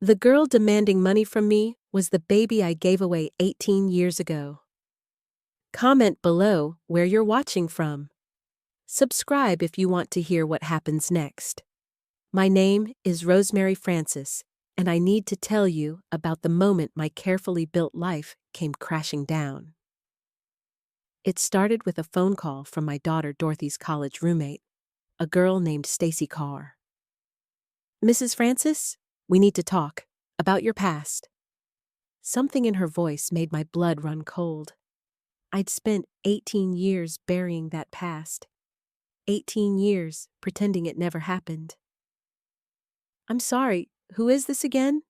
The girl demanding money from me was the baby I gave away 18 years ago. Comment below where you're watching from. Subscribe if you want to hear what happens next. My name is Rosemary Francis, and I need to tell you about the moment my carefully built life came crashing down. It started with a phone call from my daughter Dorothy's college roommate, a girl named Stacy Carr. "Mrs. Francis, we need to talk about your past." Something in her voice made my blood run cold. I'd spent 18 years burying that past. 18 years pretending it never happened. "I'm sorry, who is this again?"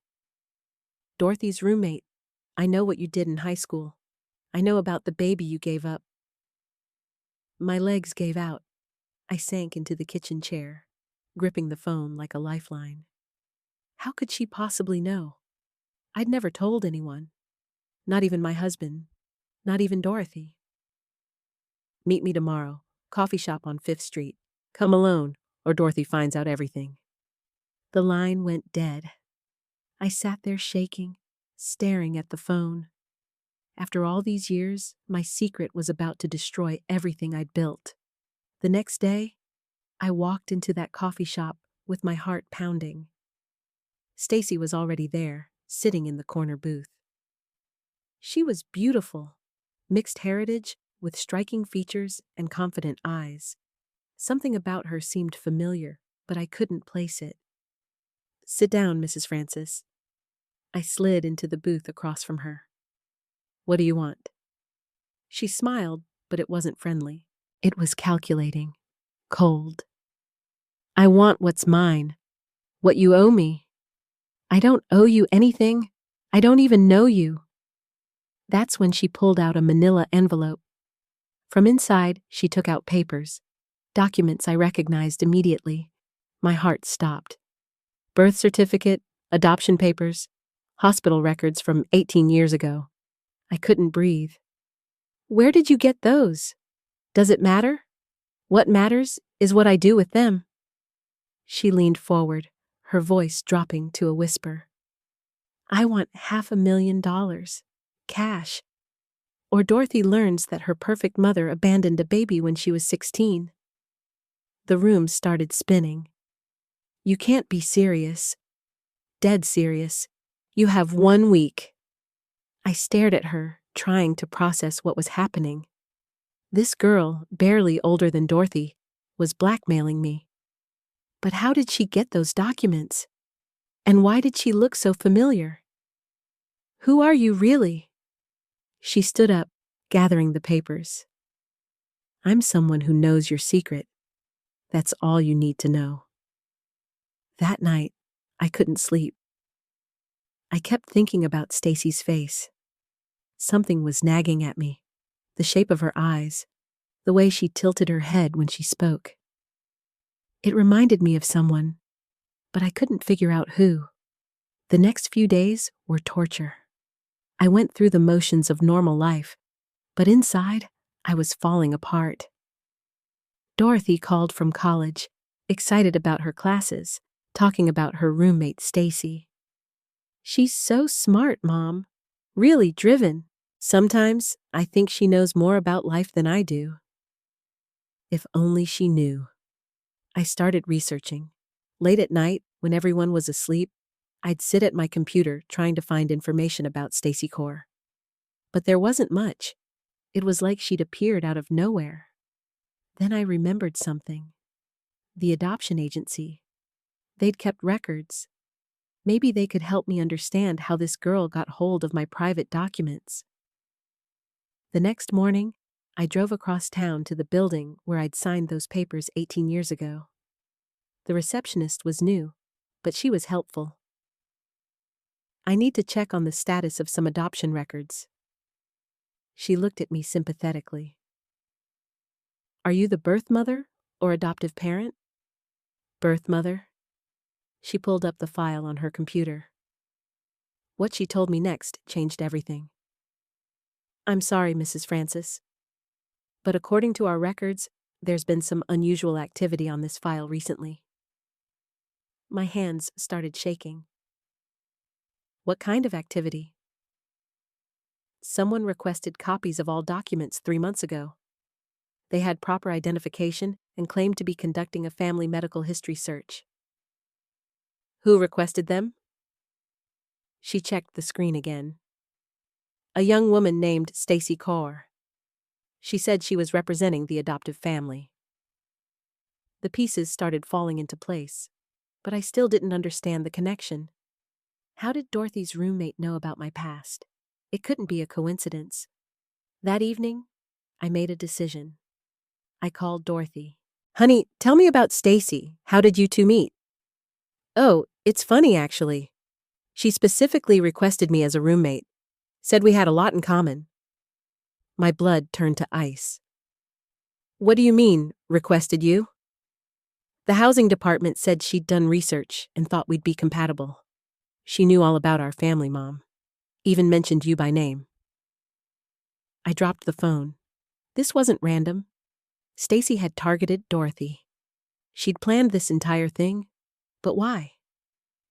"Dorothy's roommate. I know what you did in high school. I know about the baby you gave up." My legs gave out. I sank into the kitchen chair, gripping the phone like a lifeline. How could she possibly know? I'd never told anyone. Not even my husband. Not even Dorothy. "Meet me tomorrow. Coffee shop on 5th Street. Come alone, or Dorothy finds out everything." The line went dead. I sat there shaking, staring at the phone. After all these years, my secret was about to destroy everything I'd built. The next day, I walked into that coffee shop with my heart pounding. Stacy was already there, sitting in the corner booth. She was beautiful, mixed heritage with striking features and confident eyes. Something about her seemed familiar, but I couldn't place it. "Sit down, Mrs. Francis." I slid into the booth across from her. "What do you want?" She smiled, but it wasn't friendly. It was calculating, cold. "I want what's mine, what you owe me." "I don't owe you anything. I don't even know you." That's when she pulled out a manila envelope. From inside, she took out papers, documents I recognized immediately. My heart stopped. Birth certificate, adoption papers, hospital records from 18 years ago. I couldn't breathe. "Where did you get those? Does it matter? What matters is what I do with them." She leaned forward, her voice dropping to a whisper. "I want $500,000, cash. Or Dorothy learns that her perfect mother abandoned a baby when she was 16. The room started spinning. "You can't be serious. Dead serious. You have 1 week." I stared at her, trying to process what was happening. This girl, barely older than Dorothy, was blackmailing me. But how did she get those documents? And why did she look so familiar? "Who are you really?" She stood up, gathering the papers. "I'm someone who knows your secret. That's all you need to know." That night, I couldn't sleep. I kept thinking about Stacy's face. Something was nagging at me. The shape of her eyes, the way she tilted her head when she spoke. It reminded me of someone, but I couldn't figure out who. The next few days were torture. I went through the motions of normal life, but inside, I was falling apart. Dorothy called from college, excited about her classes, talking about her roommate Stacy. "She's so smart, Mom. Really driven. Sometimes I think she knows more about life than I do." If only she knew. I started researching. Late at night, when everyone was asleep, I'd sit at my computer trying to find information about Stacy Carr. But there wasn't much. It was like she'd appeared out of nowhere. Then I remembered something. The adoption agency. They'd kept records. Maybe they could help me understand how this girl got hold of my private documents. The next morning, I drove across town to the building where I'd signed those papers 18 years ago. The receptionist was new, but she was helpful. "I need to check on the status of some adoption records." She looked at me sympathetically. "Are you the birth mother or adoptive parent?" "Birth mother." She pulled up the file on her computer. What she told me next changed everything. "I'm sorry, Mrs. Francis, but according to our records, there's been some unusual activity on this file recently." My hands started shaking. What kind of activity? Someone requested copies of all documents 3 months ago. They had proper identification and claimed to be conducting a family medical history search. Who requested them? She checked the screen again. A young woman named Stacy Kaur. She said she was representing the adoptive family. The pieces started falling into place, but I still didn't understand the connection. How did Dorothy's roommate know about my past? It couldn't be a coincidence. That evening, I made a decision. I called Dorothy. Honey, tell me about Stacy. How did you two meet? Oh, it's funny actually. She specifically requested me as a roommate. Said we had a lot in common. My blood turned to ice. What do you mean, requested you? The housing department said she'd done research and thought we'd be compatible. She knew all about our family, Mom. Even mentioned you by name. I dropped the phone. This wasn't random. Stacy had targeted Dorothy. She'd planned this entire thing, but why?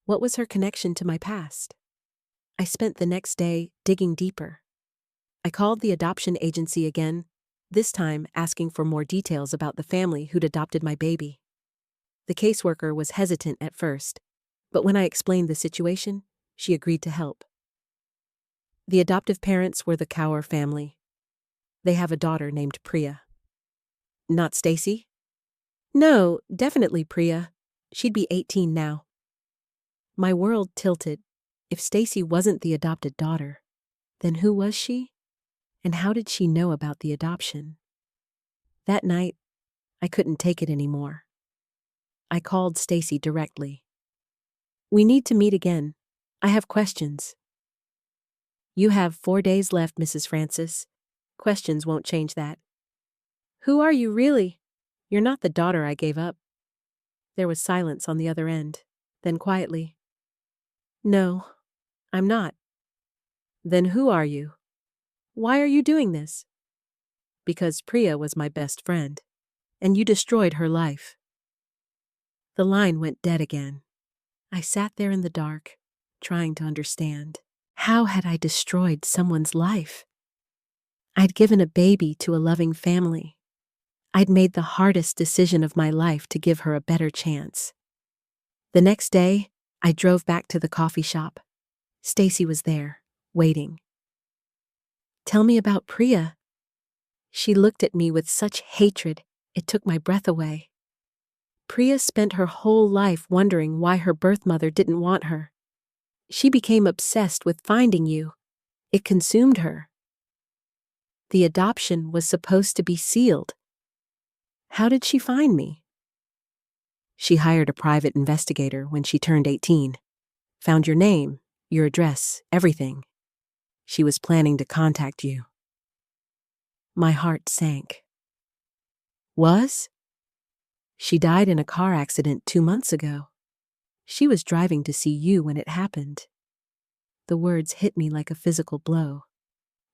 What was her connection to my past? I spent the next day digging deeper. I called the adoption agency again, this time asking for more details about the family who'd adopted my baby. The caseworker was hesitant at first, but when I explained the situation, she agreed to help. The adoptive parents were the Kaur family. They have a daughter named Priya. Not Stacy? No, definitely Priya. She'd be 18 now. My world tilted. If Stacy wasn't the adopted daughter, then who was she? And how did she know about the adoption? That night, I couldn't take it anymore. I called Stacy directly. We need to meet again. I have questions. You have 4 days left, Mrs. Francis. Questions won't change that. Who are you really? You're not the daughter I gave up. There was silence on the other end. Then quietly. No, I'm not. Then who are you? Why are you doing this? Because Priya was my best friend, and you destroyed her life. The line went dead again. I sat there in the dark, trying to understand. How had I destroyed someone's life? I'd given a baby to a loving family. I'd made the hardest decision of my life to give her a better chance. The next day, I drove back to the coffee shop. Stacy was there, waiting. Tell me about Priya. She looked at me with such hatred, it took my breath away. Priya spent her whole life wondering why her birth mother didn't want her. She became obsessed with finding you. It consumed her. The adoption was supposed to be sealed. How did she find me? She hired a private investigator when she turned 18. Found your name, your address, everything. She was planning to contact you. My heart sank. Was? She died in a car accident 2 months ago. She was driving to see you when it happened. The words hit me like a physical blow.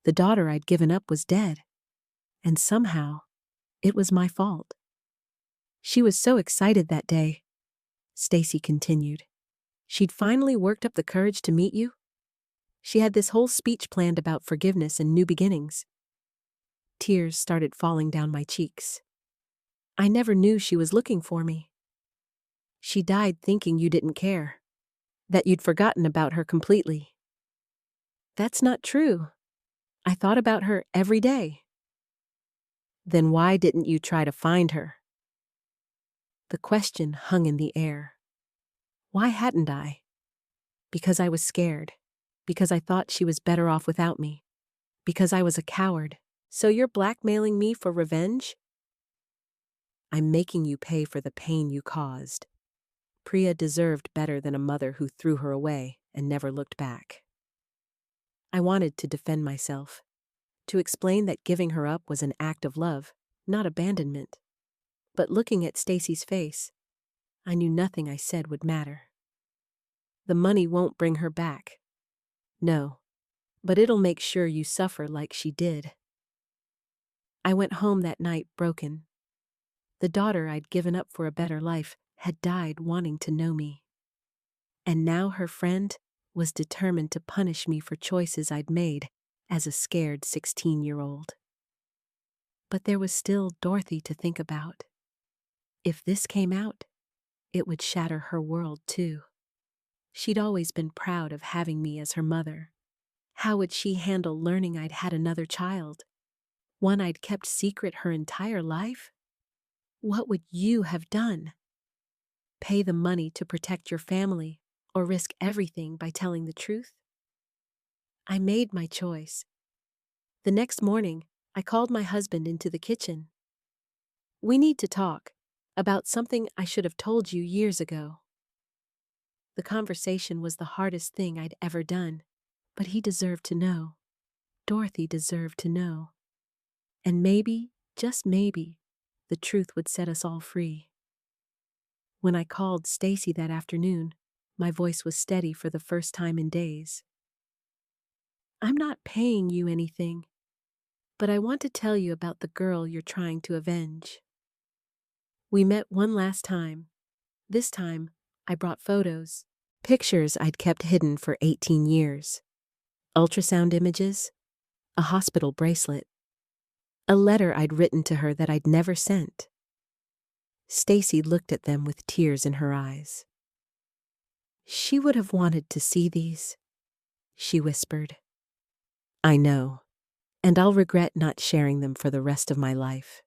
The daughter I'd given up was dead. And somehow, it was my fault. She was so excited that day. Stacy continued. She'd finally worked up the courage to meet you. She had this whole speech planned about forgiveness and new beginnings. Tears started falling down my cheeks. I never knew she was looking for me. She died thinking you didn't care, that you'd forgotten about her completely. That's not true. I thought about her every day. Then why didn't you try to find her? The question hung in the air. Why hadn't I? Because I was scared. Because I thought she was better off without me. Because I was a coward. So you're blackmailing me for revenge? I'm making you pay for the pain you caused. Priya deserved better than a mother who threw her away and never looked back. I wanted to defend myself, to explain that giving her up was an act of love, not abandonment. But looking at Stacy's face, I knew nothing I said would matter. The money won't bring her back. No, but it'll make sure you suffer like she did. I went home that night broken. The daughter I'd given up for a better life had died wanting to know me. And now her friend was determined to punish me for choices I'd made as a scared 16-year-old. But there was still Dorothy to think about. If this came out, it would shatter her world too. She'd always been proud of having me as her mother. How would she handle learning I'd had another child? One I'd kept secret her entire life? What would you have done? Pay the money to protect your family, or risk everything by telling the truth? I made my choice. The next morning, I called my husband into the kitchen. "We need to talk about something I should have told you years ago." The conversation was the hardest thing I'd ever done, but he deserved to know. Dorothy deserved to know. And maybe, just maybe, the truth would set us all free. When I called Stacy that afternoon, my voice was steady for the first time in days. "I'm not paying you anything, but I want to tell you about the girl you're trying to avenge." We met one last time. This time, I brought photos, pictures I'd kept hidden for 18 years, ultrasound images, a hospital bracelet, a letter I'd written to her that I'd never sent. Stacy looked at them with tears in her eyes. "She would have wanted to see these," she whispered. "I know, and I'll regret not sharing them for the rest of my life."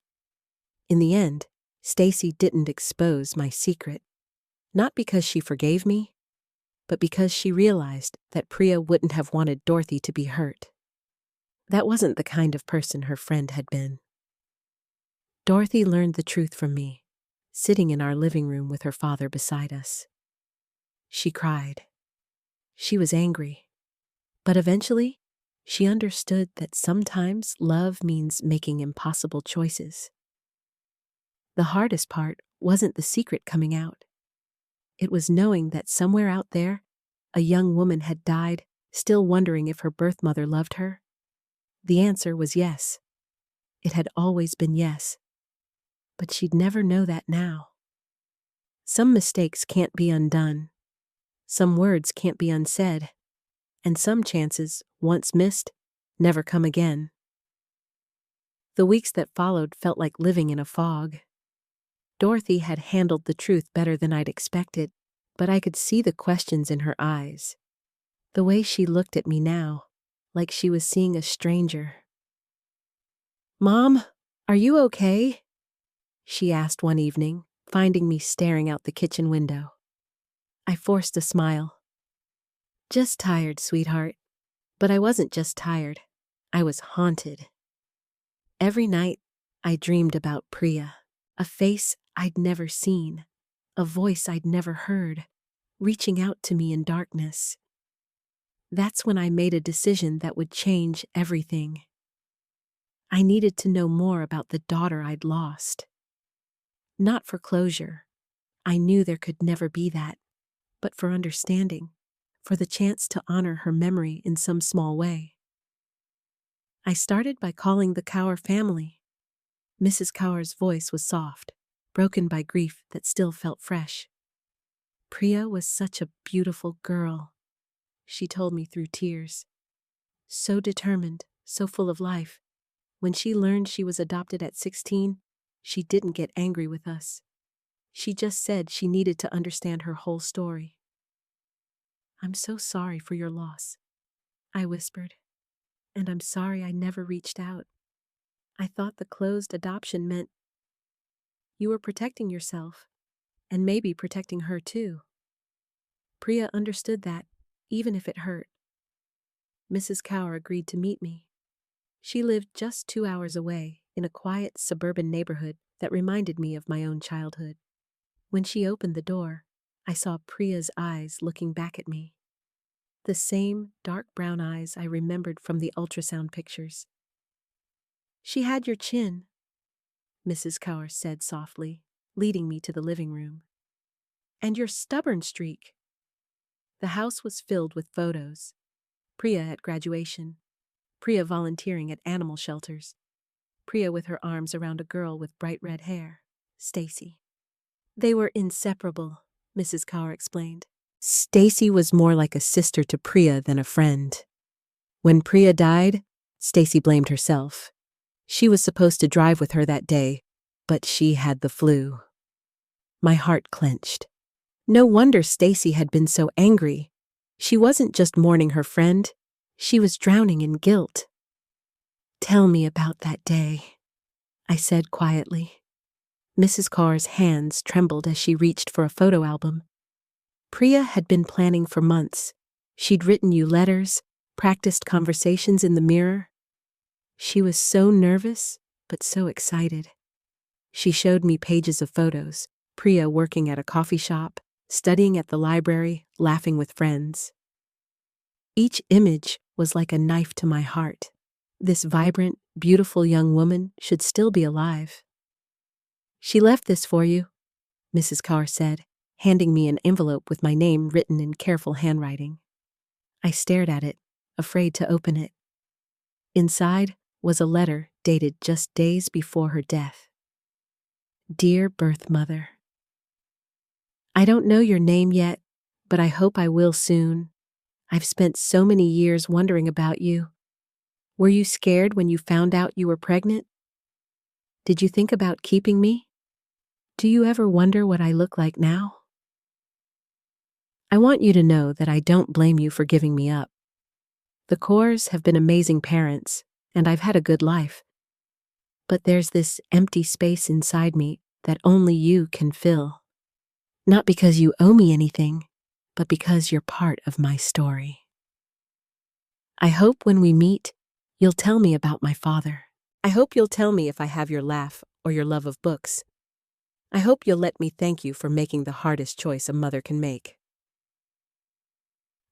In the end, Stacy didn't expose my secret, not because she forgave me, but because she realized that Priya wouldn't have wanted Dorothy to be hurt. That wasn't the kind of person her friend had been. Dorothy learned the truth from me, sitting in our living room with her father beside us. She cried. She was angry. But eventually, she understood that sometimes love means making impossible choices. The hardest part wasn't the secret coming out. It was knowing that somewhere out there, a young woman had died, still wondering if her birth mother loved her. The answer was yes. It had always been yes. But she'd never know that now. Some mistakes can't be undone. Some words can't be unsaid. And some chances, once missed, never come again. The weeks that followed felt like living in a fog. Dorothy had handled the truth better than I'd expected, but I could see the questions in her eyes. The way she looked at me now, like she was seeing a stranger. "Mom, are you okay?" she asked one evening, finding me staring out the kitchen window. I forced a smile. "Just tired, sweetheart." But I wasn't just tired. I was haunted. Every night, I dreamed about Priya, a face I'd never seen, a voice I'd never heard, reaching out to me in darkness. That's when I made a decision that would change everything. I needed to know more about the daughter I'd lost. Not for closure. I knew there could never be that, but for understanding, for the chance to honor her memory in some small way. I started by calling the Kaur family. Mrs. Kaur's voice was soft, broken by grief that still felt fresh. "Priya was such a beautiful girl," she told me through tears. "So determined, so full of life. When she learned she was adopted at 16, she didn't get angry with us. She just said she needed to understand her whole story." "I'm so sorry for your loss," I whispered. "And I'm sorry I never reached out. I thought the closed adoption meant you were protecting yourself, and maybe protecting her too." Priya understood that, even if it hurt. Mrs. Kaur agreed to meet me. She lived just 2 hours away, in a quiet suburban neighborhood that reminded me of my own childhood. When she opened the door, I saw Priya's eyes looking back at me. The same dark brown eyes I remembered from the ultrasound pictures. "She had your chin," Mrs. Kaur said softly, leading me to the living room. "And your stubborn streak." The house was filled with photos. Priya at graduation. Priya volunteering at animal shelters. Priya with her arms around a girl with bright red hair. Stacy. "They were inseparable," Mrs. Kaur explained. Stacy was more like a sister to Priya than a friend. When Priya died, Stacy blamed herself. She was supposed to drive with her that day, but she had the flu. My heart clenched. No wonder Stacy had been so angry. She wasn't just mourning her friend, she was drowning in guilt. "Tell me about that day," I said quietly. Mrs. Carr's hands trembled as she reached for a photo album. "Priya had been planning for months. She'd written you letters, practiced conversations in the mirror. She was so nervous, but so excited. She showed me pages of photos, Priya working at a coffee shop, studying at the library, laughing with friends. Each image was like a knife to my heart. This vibrant, beautiful young woman should still be alive." "She left this for you," Mrs. Carr said, handing me an envelope with my name written in careful handwriting. I stared at it, afraid to open it. Inside was a letter dated just days before her death. "Dear birth mother, I don't know your name yet, but I hope I will soon. I've spent so many years wondering about you. Were you scared when you found out you were pregnant? Did you think about keeping me? Do you ever wonder what I look like now? I want you to know that I don't blame you for giving me up. The Kaurs have been amazing parents, and I've had a good life. But there's this empty space inside me that only you can fill. Not because you owe me anything, but because you're part of my story. I hope when we meet, you'll tell me about my father. I hope you'll tell me if I have your laugh or your love of books. I hope you'll let me thank you for making the hardest choice a mother can make.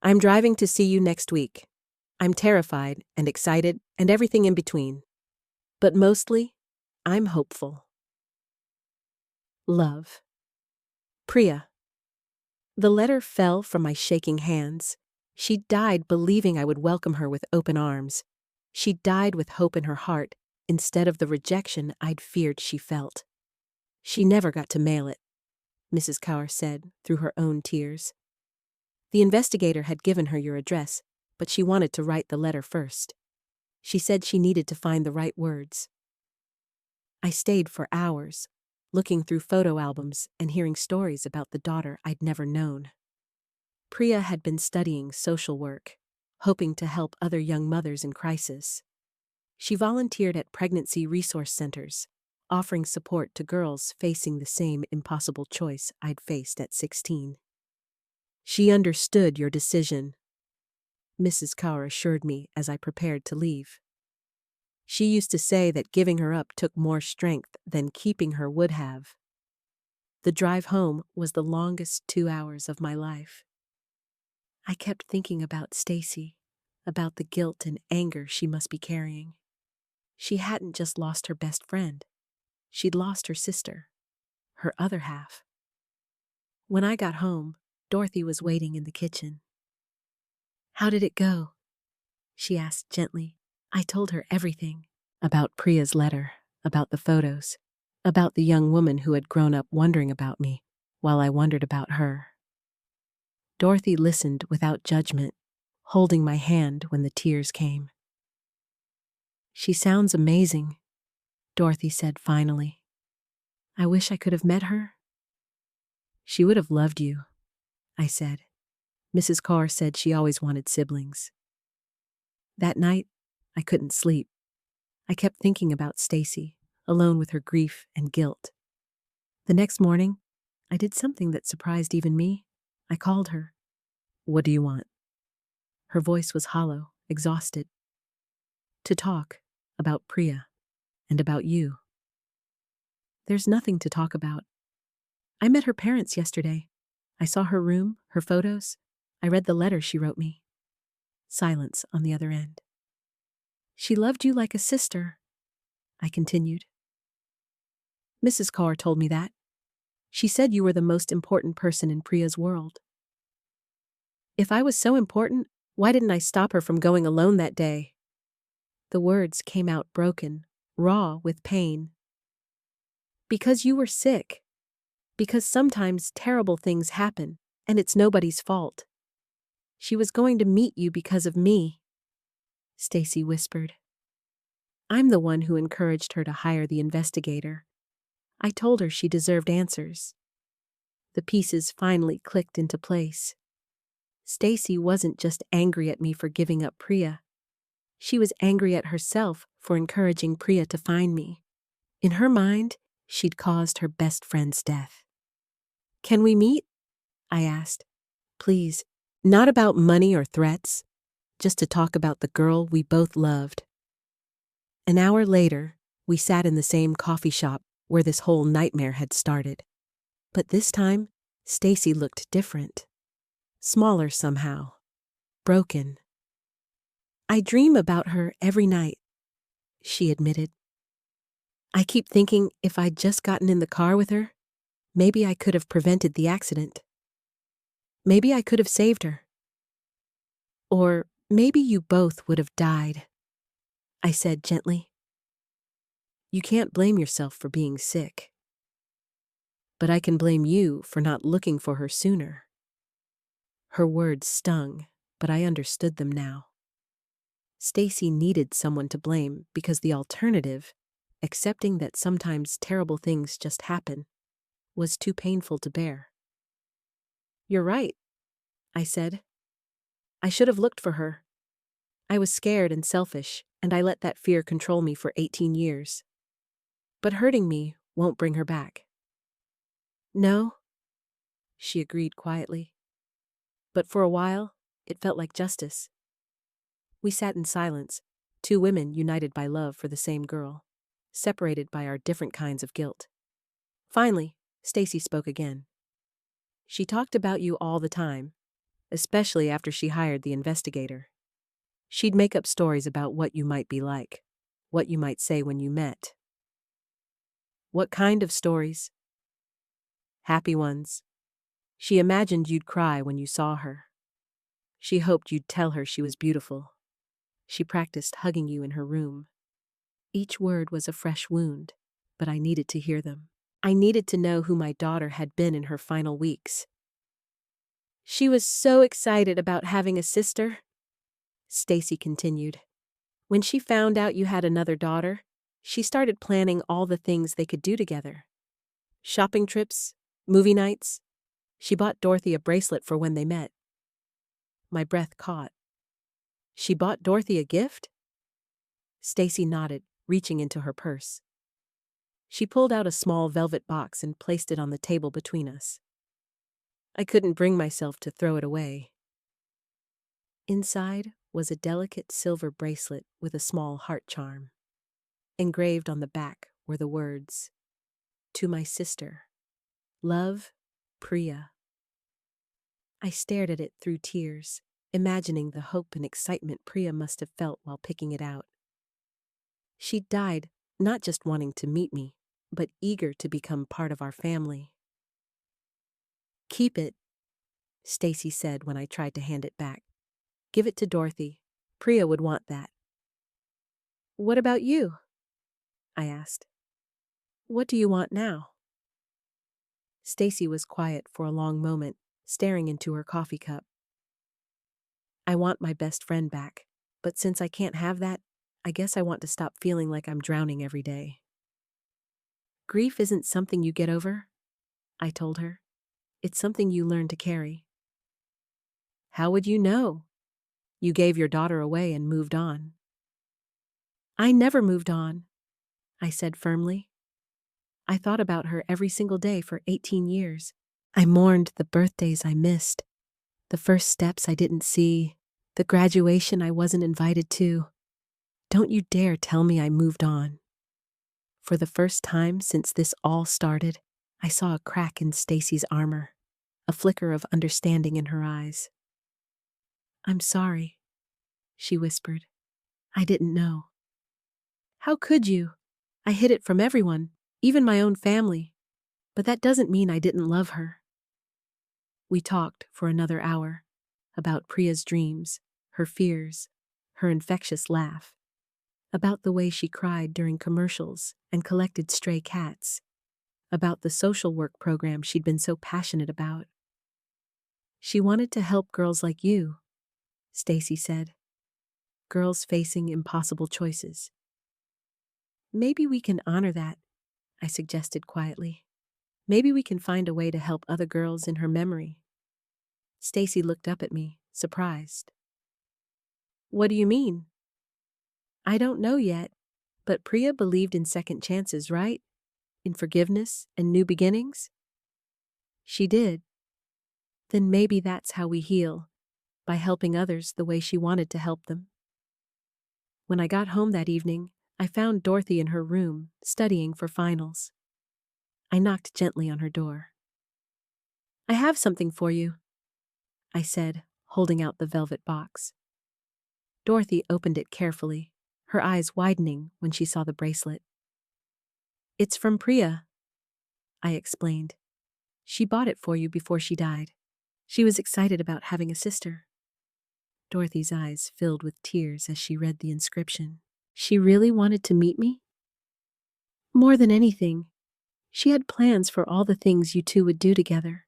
I'm driving to see you next week. I'm terrified and excited and everything in between. But mostly, I'm hopeful. Love. Priya." The letter fell from my shaking hands. She died believing I would welcome her with open arms. She died with hope in her heart, instead of the rejection I'd feared she felt. "She never got to mail it," Mrs. Carr said through her own tears. "The investigator had given her your address, but she wanted to write the letter first. She said she needed to find the right words." I stayed for hours, looking through photo albums and hearing stories about the daughter I'd never known. Priya had been studying social work, hoping to help other young mothers in crisis. She volunteered at pregnancy resource centers, offering support to girls facing the same impossible choice I'd faced at 16. "She understood your decision," Mrs. Carr assured me as I prepared to leave. "She used to say that giving her up took more strength than keeping her would have." The drive home was the longest 2 hours of my life. I kept thinking about Stacy, about the guilt and anger she must be carrying. She hadn't just lost her best friend. She'd lost her sister, her other half. When I got home, Dorothy was waiting in the kitchen. "How did it go?" she asked gently. I told her everything, about Priya's letter, about the photos, about the young woman who had grown up wondering about me while I wondered about her. Dorothy listened without judgment, holding my hand when the tears came. "She sounds amazing," Dorothy said finally. "I wish I could have met her." "She would have loved you," I said. Mrs. Carr said she always wanted siblings. That night, I couldn't sleep. I kept thinking about Stacy, alone with her grief and guilt. The next morning, I did something that surprised even me. I called her. "What do you want?" Her voice was hollow, exhausted. "To talk about Priya and about you." "There's nothing to talk about. I met her parents yesterday. I saw her room, her photos. I read the letter she wrote me." Silence on the other end. "She loved you like a sister," I continued. "Mrs. Carr told me that. She said you were the most important person in Priya's world." "If I was so important, why didn't I stop her from going alone that day?" The words came out broken, raw with pain. "Because you were sick. Because sometimes terrible things happen, And it's nobody's fault. She was going to meet you because of me, Stacy whispered. I'm the one who encouraged her to hire the investigator. I told her she deserved answers. The pieces finally clicked into place. Stacy wasn't just angry at me for giving up Priya. She was angry at herself for encouraging Priya to find me. In her mind, she'd caused her best friend's death. Can we meet? I asked. Please, not about money or threats, just to talk about the girl we both loved. An hour later, we sat in the same coffee shop where this whole nightmare had started. But this time, Stacy looked different. Smaller somehow. Broken. I dream about her every night, she admitted. I keep thinking if I'd just gotten in the car with her, maybe I could have prevented the accident. Maybe I could have saved her. Or maybe you both would have died, I said gently. You can't blame yourself for being sick. But I can blame you for not looking for her sooner. Her words stung, but I understood them now. Stacy needed someone to blame because the alternative, accepting that sometimes terrible things just happen, was too painful to bear. You're right, I said. I should have looked for her. I was scared and selfish, and I let that fear control me for 18 years. But hurting me won't bring her back. No, she agreed quietly. But for a while, it felt like justice. We sat in silence, two women united by love for the same girl, separated by our different kinds of guilt. Finally, Stacy spoke again. She talked about you all the time, especially after she hired the investigator. She'd make up stories about what you might be like, what you might say when you met. What kind of stories? Happy ones. She imagined you'd cry when you saw her. She hoped you'd tell her she was beautiful. She practiced hugging you in her room. Each word was a fresh wound, but I needed to hear them. I needed to know who my daughter had been in her final weeks. She was so excited about having a sister, Stacy continued. When she found out you had another daughter, she started planning all the things they could do together. Shopping trips, movie nights. She bought Dorothy a bracelet for when they met. My breath caught. She bought Dorothy a gift? Stacy nodded, reaching into her purse. She pulled out a small velvet box and placed it on the table between us. I couldn't bring myself to throw it away. Inside was a delicate silver bracelet with a small heart charm. Engraved on the back were the words, "To my sister. Love, Priya." I stared at it through tears, imagining the hope and excitement Priya must have felt while picking it out. She'd died not just wanting to meet me, but eager to become part of our family. Keep it, Stacy said when I tried to hand it back. Give it to Dorothy. Priya would want that. What about you? I asked. What do you want now? Stacy was quiet for a long moment, staring into her coffee cup. I want my best friend back, but since I can't have that, I guess I want to stop feeling like I'm drowning every day. Grief isn't something you get over, I told her. It's something you learn to carry. How would you know? You gave your daughter away and moved on. I never moved on, I said firmly. I thought about her every single day for 18 years. I mourned the birthdays I missed, the first steps I didn't see, the graduation I wasn't invited to. Don't you dare tell me I moved on. For the first time since this all started, I saw a crack in Stacy's armor, a flicker of understanding in her eyes. I'm sorry, she whispered. I didn't know. How could you? I hid it from everyone, even my own family. But that doesn't mean I didn't love her. We talked for another hour about Priya's dreams, her fears, her infectious laugh, about the way she cried during commercials and collected stray cats, about the social work program she'd been so passionate about. She wanted to help girls like you, Stacy said. Girls facing impossible choices. Maybe we can honor that, I suggested quietly. Maybe we can find a way to help other girls in her memory. Stacy looked up at me, surprised. What do you mean? I don't know yet, but Priya believed in second chances, right? In forgiveness and new beginnings? She did. Then maybe that's how we heal, by helping others the way she wanted to help them. When I got home that evening, I found Dorothy in her room, studying for finals. I knocked gently on her door. I have something for you, I said, holding out the velvet box. Dorothy opened it carefully, her eyes widening when she saw the bracelet. It's from Priya, I explained. She bought it for you before she died. She was excited about having a sister. Dorothy's eyes filled with tears as she read the inscription. She really wanted to meet me? More than anything, she had plans for all the things you two would do together.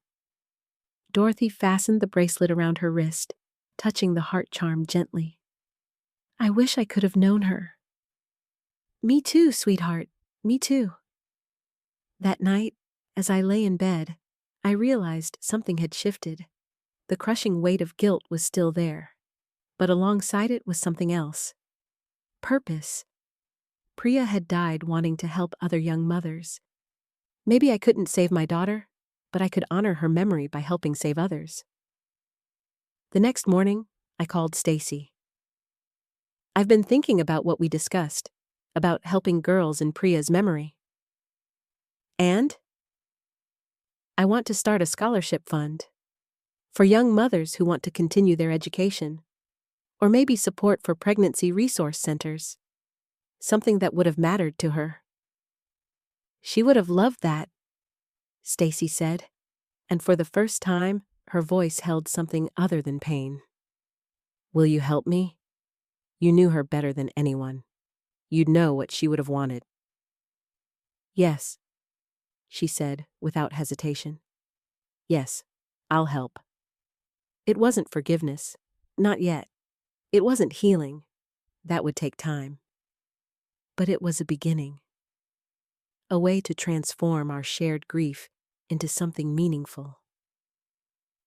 Dorothy fastened the bracelet around her wrist, touching the heart charm gently. I wish I could have known her. Me too, sweetheart, me too. That night, as I lay in bed, I realized something had shifted. The crushing weight of guilt was still there, but alongside it was something else. Purpose. Priya had died wanting to help other young mothers. Maybe I couldn't save my daughter, but I could honor her memory by helping save others. The next morning, I called Stacy. I've been thinking about what we discussed, about helping girls in Priya's memory. And? I want to start a scholarship fund for young mothers who want to continue their education, or maybe support for pregnancy resource centers, something that would have mattered to her. She would have loved that, Stacy said, and for the first time, her voice held something other than pain. Will you help me? You knew her better than anyone. You'd know what she would have wanted. Yes, she said without hesitation. Yes, I'll help. It wasn't forgiveness. Not yet. It wasn't healing. That would take time. But it was a beginning. A way to transform our shared grief into something meaningful.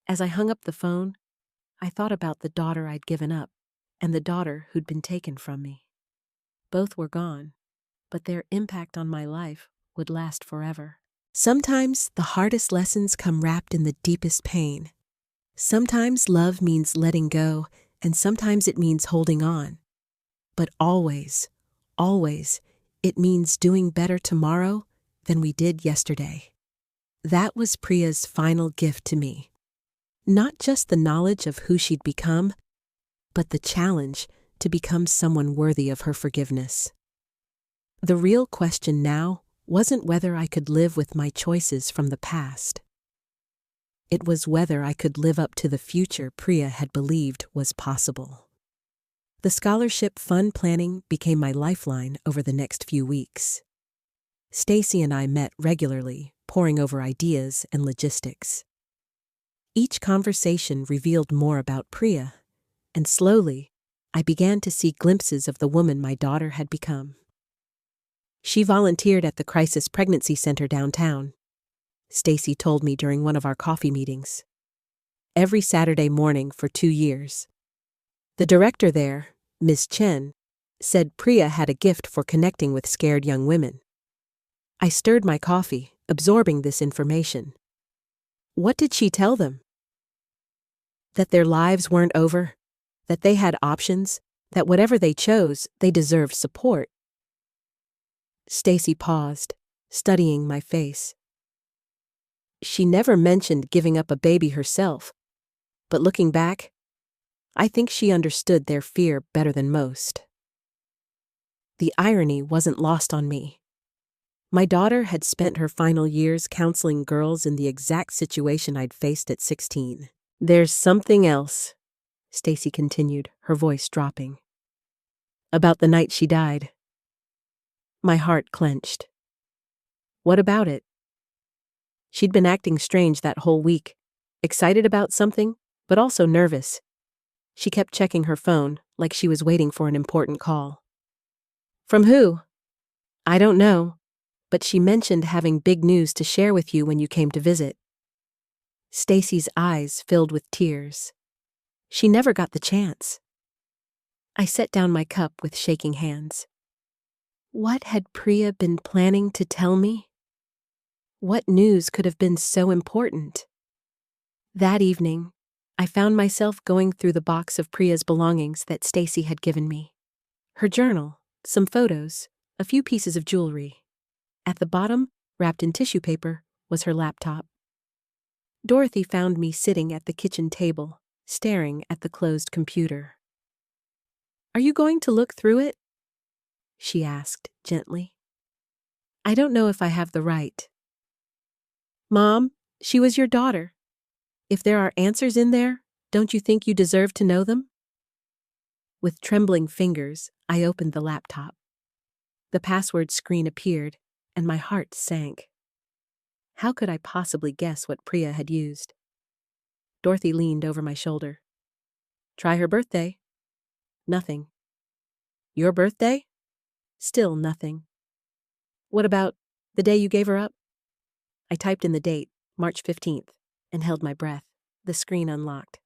As I hung up the phone, I thought about the daughter I'd given up and the daughter who'd been taken from me. Both were gone, but their impact on my life would last forever. Sometimes the hardest lessons come wrapped in the deepest pain. Sometimes love means letting go, and sometimes it means holding on. But always, always, it means doing better tomorrow than we did yesterday. That was Priya's final gift to me. Not just the knowledge of who she'd become, but the challenge to become someone worthy of her forgiveness. The real question now wasn't whether I could live with my choices from the past. It was whether I could live up to the future Priya had believed was possible. The scholarship fund planning became my lifeline over the next few weeks. Stacy and I met regularly, poring over ideas and logistics. Each conversation revealed more about Priya, and slowly, I began to see glimpses of the woman my daughter had become. She volunteered at the Crisis Pregnancy Center downtown, Stacy told me during one of our coffee meetings. Every Saturday morning for 2 years. The director there, Ms. Chen, said Priya had a gift for connecting with scared young women. I stirred my coffee, absorbing this information. What did she tell them? That their lives weren't over, that they had options, that whatever they chose, they deserved support. Stacy paused, studying my face. She never mentioned giving up a baby herself, but looking back, I think she understood their fear better than most. The irony wasn't lost on me. My daughter had spent her final years counseling girls in the exact situation I'd faced at 16. There's something else, Stacy continued, her voice dropping. About the night she died. My heart clenched. What about it? She'd been acting strange that whole week, excited about something, but also nervous. She kept checking her phone like she was waiting for an important call. From who? I don't know, but she mentioned having big news to share with you when you came to visit. Stacy's eyes filled with tears. She never got the chance. I set down my cup with shaking hands. What had Priya been planning to tell me? What news could have been so important? That evening, I found myself going through the box of Priya's belongings that Stacy had given me. Her journal, some photos, a few pieces of jewelry. At the bottom, wrapped in tissue paper, was her laptop. Dorothy found me sitting at the kitchen table, staring at the closed computer. Are you going to look through it? She asked gently. I don't know if I have the right. Mom, she was your daughter. If there are answers in there, don't you think you deserve to know them? With trembling fingers, I opened the laptop. The password screen appeared, and my heart sank. How could I possibly guess what Priya had used? Dorothy leaned over my shoulder. Try her birthday. Nothing. Your birthday? Still nothing. What about the day you gave her up? I typed in the date, March 15th, and held my breath. The screen unlocked.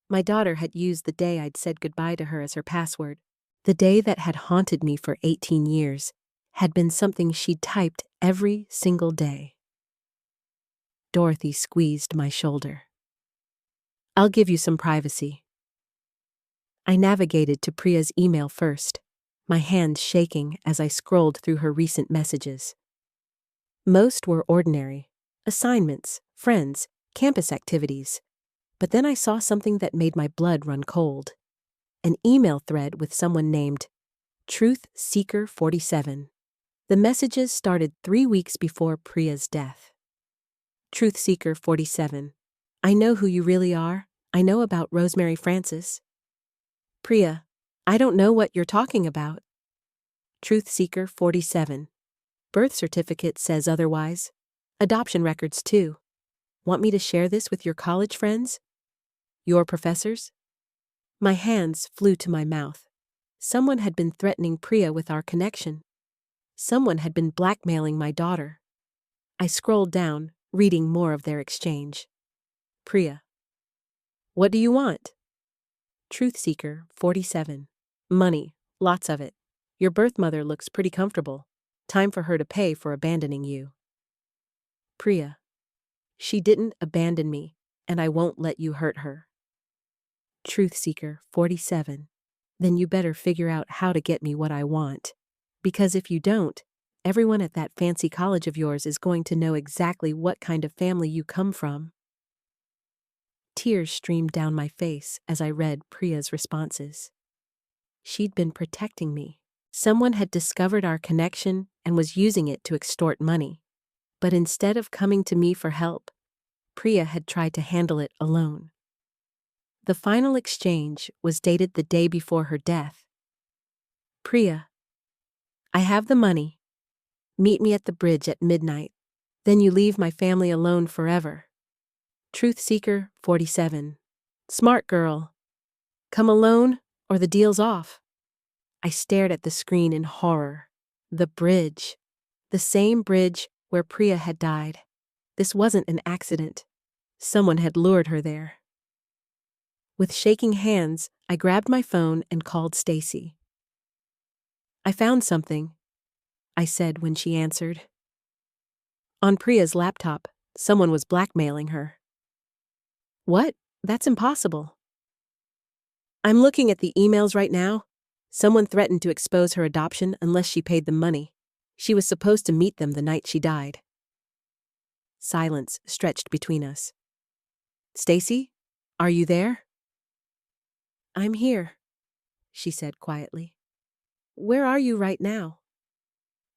My daughter had used the day I'd said goodbye to her as her password. The day that had haunted me for 18 years had been something she'd typed every single day. Dorothy squeezed my shoulder. I'll give you some privacy. I navigated to Priya's email first, my hands shaking as I scrolled through her recent messages. Most were ordinary, assignments, friends, campus activities. But then I saw something that made my blood run cold. An email thread with someone named Truth Seeker 47. The messages started 3 weeks before Priya's death. Truth Seeker 47. I know who you really are. I know about Rosemary Francis. Priya, I don't know what you're talking about. Truth Seeker 47. Birth certificate says otherwise. Adoption records too. Want me to share this with your college friends? Your professors? My hands flew to my mouth. Someone had been threatening Priya with our connection. Someone had been blackmailing my daughter. I scrolled down, reading more of their exchange. Priya. What do you want? Truth Seeker 47. Money, lots of it. Your birth mother looks pretty comfortable. Time for her to pay for abandoning you. Priya. She didn't abandon me, and I won't let you hurt her. Truth Seeker 47. Then you better figure out how to get me what I want. Because if you don't, everyone at that fancy college of yours is going to know exactly what kind of family you come from. Tears streamed down my face as I read Priya's responses. She'd been protecting me. Someone had discovered our connection and was using it to extort money. But instead of coming to me for help, Priya had tried to handle it alone. The final exchange was dated the day before her death. Priya. I have the money. Meet me at the bridge at midnight. Then you leave my family alone forever. Truth Seeker 47. Smart girl. Come alone, or the deal's off. I stared at the screen in horror. The bridge. The same bridge where Priya had died. This wasn't an accident. Someone had lured her there. With shaking hands, I grabbed my phone and called Stacy. I found something, I said when she answered. On Priya's laptop, someone was blackmailing her. What? That's impossible. I'm looking at the emails right now. Someone threatened to expose her adoption unless she paid them money. She was supposed to meet them the night she died. Silence stretched between us. Stacy, are you there? I'm here, she said quietly. Where are you right now?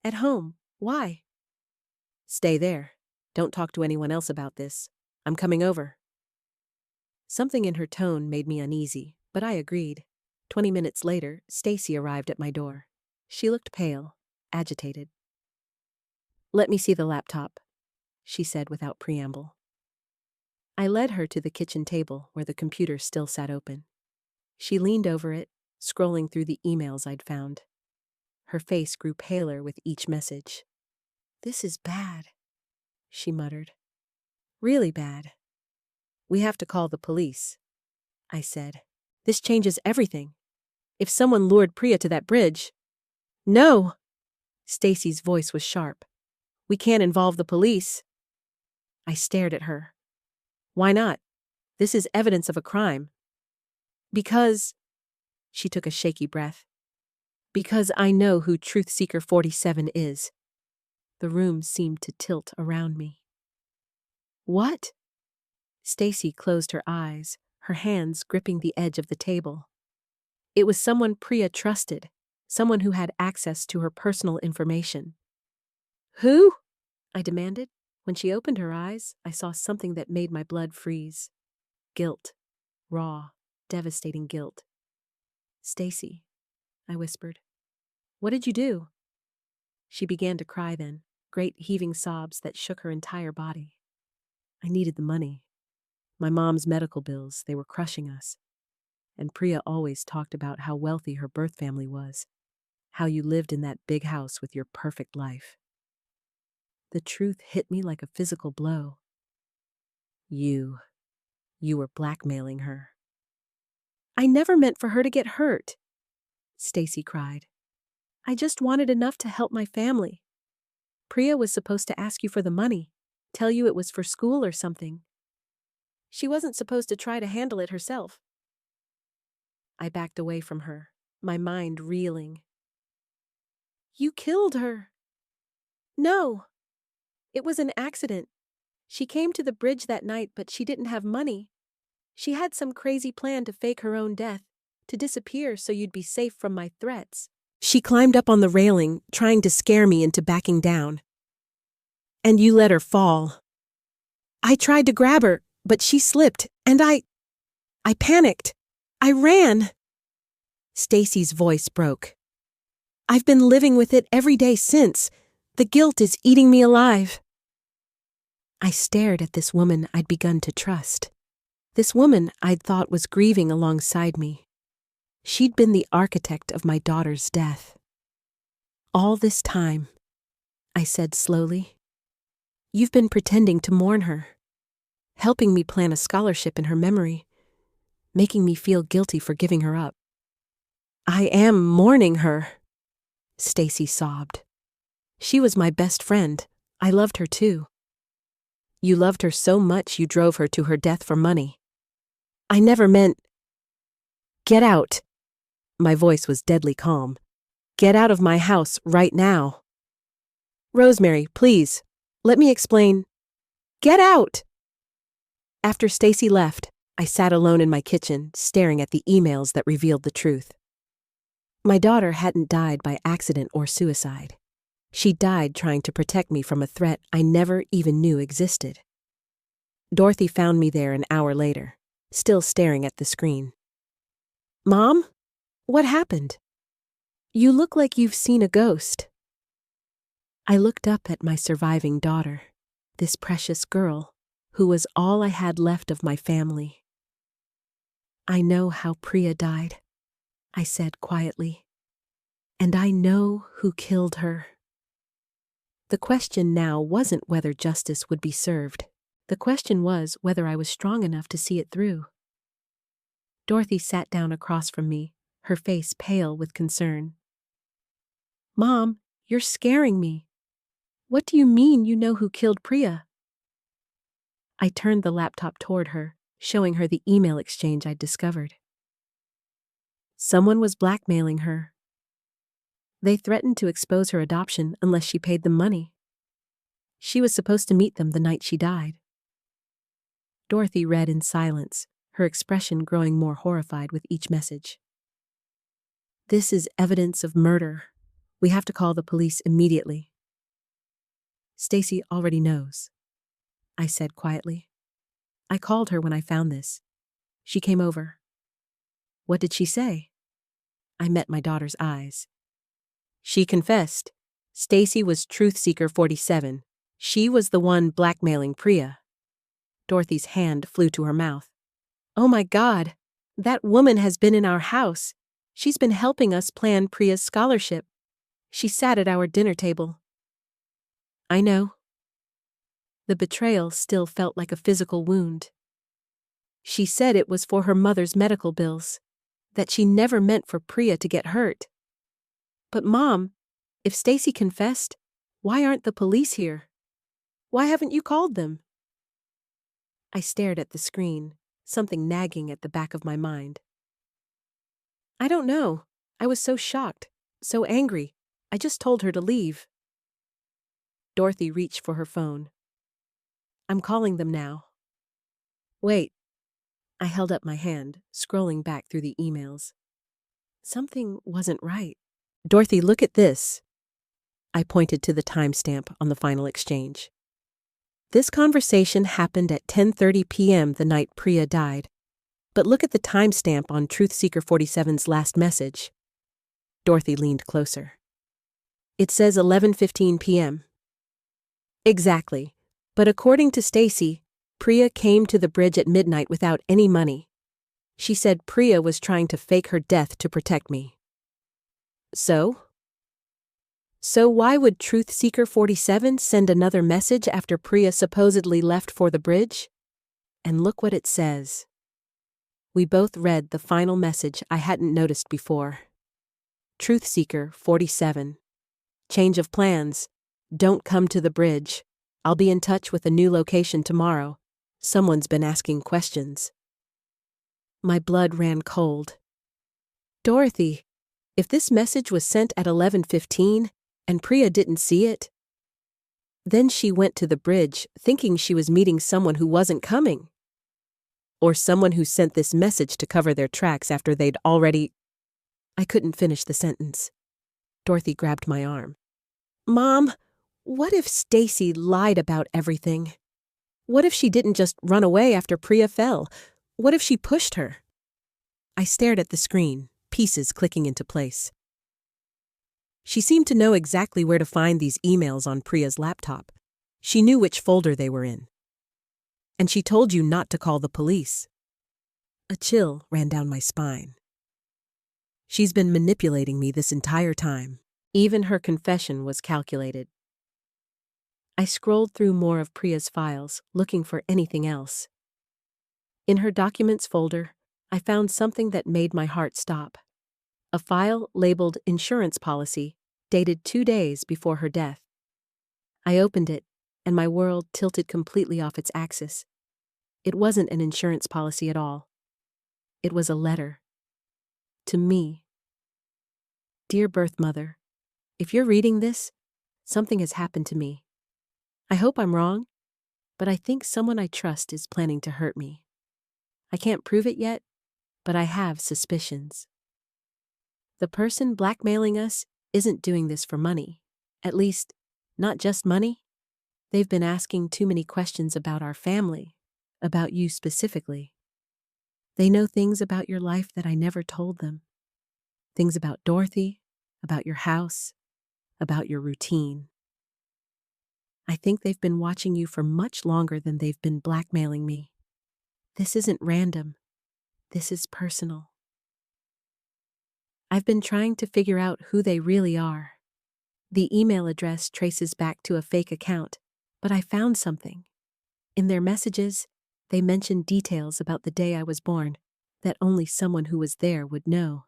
At home. Why? Stay there. Don't talk to anyone else about this. I'm coming over. Something in her tone made me uneasy, but I agreed. 20 minutes later, Stacy arrived at my door. She looked pale, agitated. Let me see the laptop, she said without preamble. I led her to the kitchen table where the computer still sat open. She leaned over it, scrolling through the emails I'd found. Her face grew paler with each message. "This is bad," she muttered. "Really bad. We have to call the police," I said. "This changes everything. If someone lured Priya to that bridge—" "No!" Stacy's voice was sharp. "We can't involve the police." I stared at her. "Why not? This is evidence of a crime." "Because—" she took a shaky breath. "Because I know who Truth Seeker 47 is." The room seemed to tilt around me. "What?" Stacy closed her eyes, her hands gripping the edge of the table. "It was someone Priya trusted, someone who had access to her personal information." "Who?" I demanded. When she opened her eyes, I saw something that made my blood freeze. Guilt. Raw, devastating guilt. "Stacy," I whispered. "What did you do?" She began to cry then, great heaving sobs that shook her entire body. "I needed the money. My mom's medical bills, they were crushing us. And Priya always talked about how wealthy her birth family was, how you lived in that big house with your perfect life." The truth hit me like a physical blow. You were blackmailing her." "I never meant for her to get hurt," Stacy cried. "I just wanted enough to help my family. Priya was supposed to ask you for the money, tell you it was for school or something. She wasn't supposed to try to handle it herself." I backed away from her, my mind reeling. "You killed her." "No. It was an accident. She came to the bridge that night, but she didn't have money. She had some crazy plan to fake her own death, to disappear so you'd be safe from my threats." She climbed up on the railing, trying to scare me into backing down. "And you let her fall." "I tried to grab her, but she slipped, and I panicked. I ran." Stacy's voice broke. "I've been living with it every day since. The guilt is eating me alive." I stared at this woman I'd begun to trust. This woman I'd thought was grieving alongside me. She'd been the architect of my daughter's death. "All this time," I said slowly, "you've been pretending to mourn her, helping me plan a scholarship in her memory, making me feel guilty for giving her up." "I am mourning her," Stacy sobbed. "She was my best friend. I loved her too." "You loved her so much you drove her to her death for money." "I never meant—" "Get out." My voice was deadly calm. "Get out of my house right now." "Rosemary, please, let me explain." "Get out!" After Stacy left, I sat alone in my kitchen, staring at the emails that revealed the truth. My daughter hadn't died by accident or suicide. She died trying to protect me from a threat I never even knew existed. Dorothy found me there an hour later, still staring at the screen. "Mom? What happened? You look like you've seen a ghost." I looked up at my surviving daughter, this precious girl, who was all I had left of my family. "I know how Priya died," I said quietly. "And I know who killed her." The question now wasn't whether justice would be served. The question was whether I was strong enough to see it through. Dorothy sat down across from me, her face pale with concern. "Mom, you're scaring me. What do you mean you know who killed Priya?" I turned the laptop toward her, showing her the email exchange I'd discovered. Someone was blackmailing her. They threatened to expose her adoption unless she paid them money. She was supposed to meet them the night she died. Dorothy read in silence, her expression growing more horrified with each message. "This is evidence of murder. We have to call the police immediately." "Stacy already knows," I said quietly. "I called her when I found this. She came over." "What did she say?" I met my daughter's eyes. "She confessed. Stacy was Truth Seeker 47. She was the one blackmailing Priya." Dorothy's hand flew to her mouth. "Oh my God! That woman has been in our house. She's been helping us plan Priya's scholarship. She sat at our dinner table." "I know." The betrayal still felt like a physical wound. She said it was for her mother's medical bills, that she never meant for Priya to get hurt. "But Mom, if Stacy confessed, why aren't the police here? Why haven't you called them?" I stared at the screen, something nagging at the back of my mind. "I don't know. I was so shocked, so angry. I just told her to leave." Dorothy reached for her phone. "I'm calling them now." "Wait." I held up my hand, scrolling back through the emails. Something wasn't right. "Dorothy, look at this." I pointed to the timestamp on the final exchange. This conversation happened at 10:30 p.m. the night Priya died. But look at the timestamp on Truth Seeker 47's last message. Dorothy leaned closer. "It says 11:15 p.m. "Exactly. But according to Stacy, Priya came to the bridge at midnight without any money. She said Priya was trying to fake her death to protect me." So why would Truth Seeker 47 send another message after Priya supposedly left for the bridge? And look what it says. We both read the final message I hadn't noticed before. Truth Seeker 47. "Change of plans. Don't come to the bridge. I'll be in touch with a new location tomorrow. Someone's been asking questions." My blood ran cold. Dorothy, if this message was sent at 11:15 and Priya didn't see it, then she went to the bridge thinking she was meeting someone who wasn't coming. Or someone who sent this message to cover their tracks after they'd already... I couldn't finish the sentence. Dorothy grabbed my arm. "Mom, what if Stacy lied about everything? What if she didn't just run away after Priya fell? What if she pushed her?" I stared at the screen, pieces clicking into place. She seemed to know exactly where to find these emails on Priya's laptop. She knew which folder they were in. And she told you not to call the police. A chill ran down my spine. She's been manipulating me this entire time. Even her confession was calculated. I scrolled through more of Priya's files, looking for anything else. In her documents folder, I found something that made my heart stop. A file labeled Insurance Policy, dated 2 days before her death. I opened it, and my world tilted completely off its axis. It wasn't an insurance policy at all. It was a letter. To me. "Dear birth mother, if you're reading this, something has happened to me. I hope I'm wrong, but I think someone I trust is planning to hurt me. I can't prove it yet, but I have suspicions. The person blackmailing us isn't doing this for money. At least, not just money. They've been asking too many questions about our family, about you specifically. They know things about your life that I never told them. Things about Dorothy, about your house, about your routine. I think they've been watching you for much longer than they've been blackmailing me. This isn't random. This is personal. I've been trying to figure out who they really are. The email address traces back to a fake account, but I found something. In their messages, they mentioned details about the day I was born that only someone who was there would know.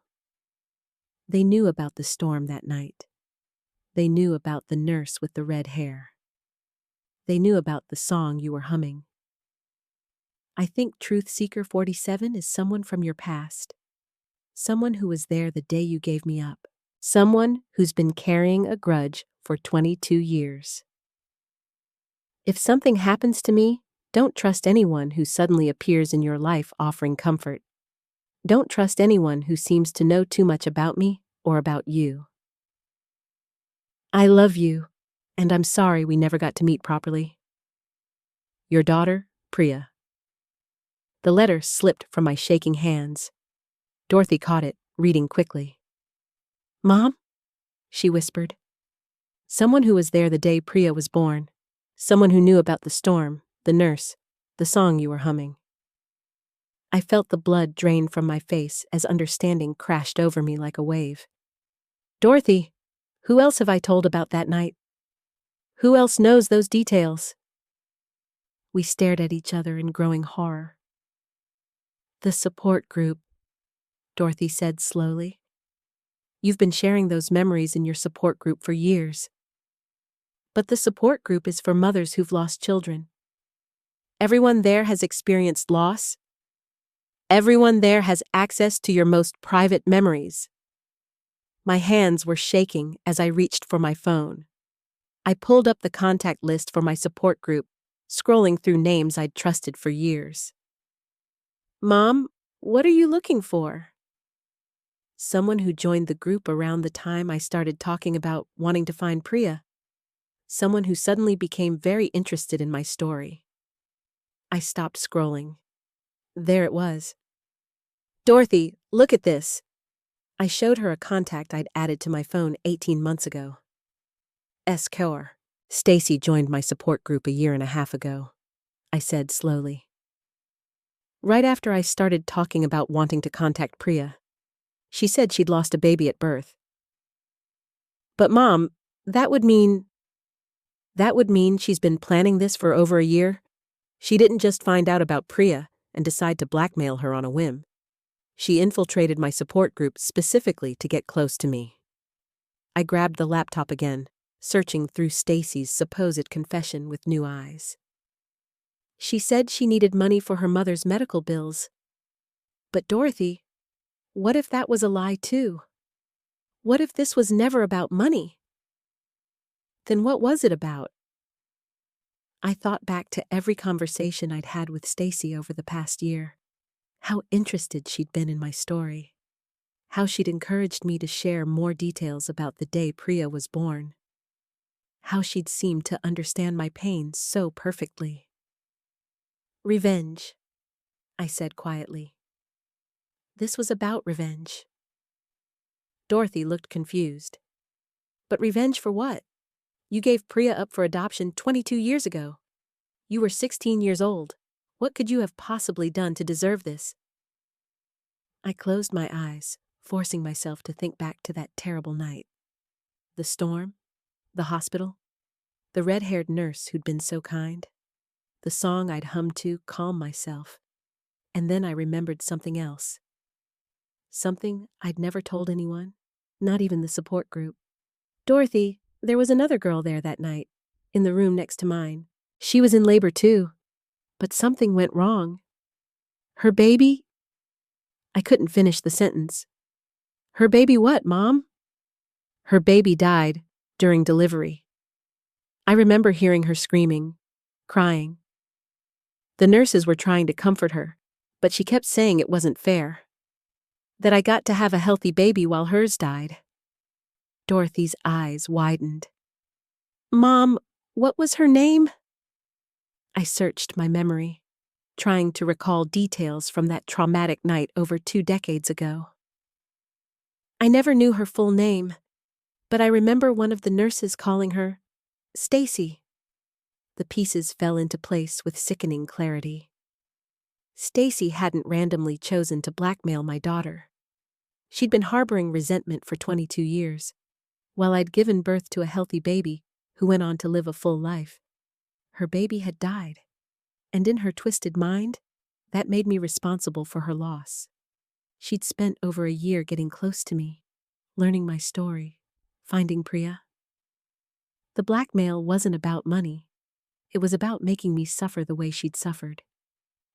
They knew about the storm that night. They knew about the nurse with the red hair. They knew about the song you were humming. I think Truth Seeker 47 is someone from your past. Someone who was there the day you gave me up. Someone who's been carrying a grudge for 22 years. If something happens to me, don't trust anyone who suddenly appears in your life offering comfort. Don't trust anyone who seems to know too much about me or about you. I love you, and I'm sorry we never got to meet properly. Your daughter, Priya. The letter slipped from my shaking hands. Dorothy caught it, reading quickly. "Mom?" she whispered. Someone who was there the day Priya was born. Someone who knew about the storm, the nurse, the song you were humming. I felt the blood drain from my face as understanding crashed over me like a wave. Dorothy, who else have I told about that night? Who else knows those details? We stared at each other in growing horror. The support group, Dorothy said slowly. You've been sharing those memories in your support group for years. But the support group is for mothers who've lost children. Everyone there has experienced loss. Everyone there has access to your most private memories. My hands were shaking as I reached for my phone. I pulled up the contact list for my support group, scrolling through names I'd trusted for years. Mom, what are you looking for? Someone who joined the group around the time I started talking about wanting to find Priya. Someone who suddenly became very interested in my story. I stopped scrolling. There it was. Dorothy, look at this. I showed her a contact I'd added to my phone 18 months ago. Kaur. Stacy joined my support group a year and a half ago, I said slowly. Right after I started talking about wanting to contact Priya. She said she'd lost a baby at birth. But Mom, that would mean she's been planning this for over a year? She didn't just find out about Priya and decide to blackmail her on a whim. She infiltrated my support group specifically to get close to me. I grabbed the laptop again, searching through Stacy's supposed confession with new eyes. She said she needed money for her mother's medical bills. But Dorothy, what if that was a lie too? What if this was never about money? Then what was it about? I thought back to every conversation I'd had with Stacy over the past year. How interested she'd been in my story. How she'd encouraged me to share more details about the day Priya was born. How she'd seemed to understand my pain so perfectly. Revenge, I said quietly. This was about revenge. Dorothy looked confused. But revenge for what? You gave Priya up for adoption 22 years ago. You were 16 years old. What could you have possibly done to deserve this? I closed my eyes, forcing myself to think back to that terrible night. The storm, the hospital, the red-haired nurse who'd been so kind, the song I'd hummed to calm myself, and then I remembered something else. Something I'd never told anyone, not even the support group. Dorothy, there was another girl there that night, in the room next to mine. She was in labor too, but something went wrong. Her baby? I couldn't finish the sentence. Her baby what, Mom? Her baby died during delivery. I remember hearing her screaming, crying. The nurses were trying to comfort her, but she kept saying it wasn't fair. That I got to have a healthy baby while hers died. Dorothy's eyes widened. Mom, what was her name? I searched my memory, trying to recall details from that traumatic night over 2 decades ago. I never knew her full name, but I remember one of the nurses calling her Stacy. The pieces fell into place with sickening clarity. Stacy hadn't randomly chosen to blackmail my daughter. She'd been harboring resentment for 22 years, while I'd given birth to a healthy baby who went on to live a full life. Her baby had died, and in her twisted mind, that made me responsible for her loss. She'd spent over a year getting close to me, learning my story, finding Priya. The blackmail wasn't about money. It was about making me suffer the way she'd suffered.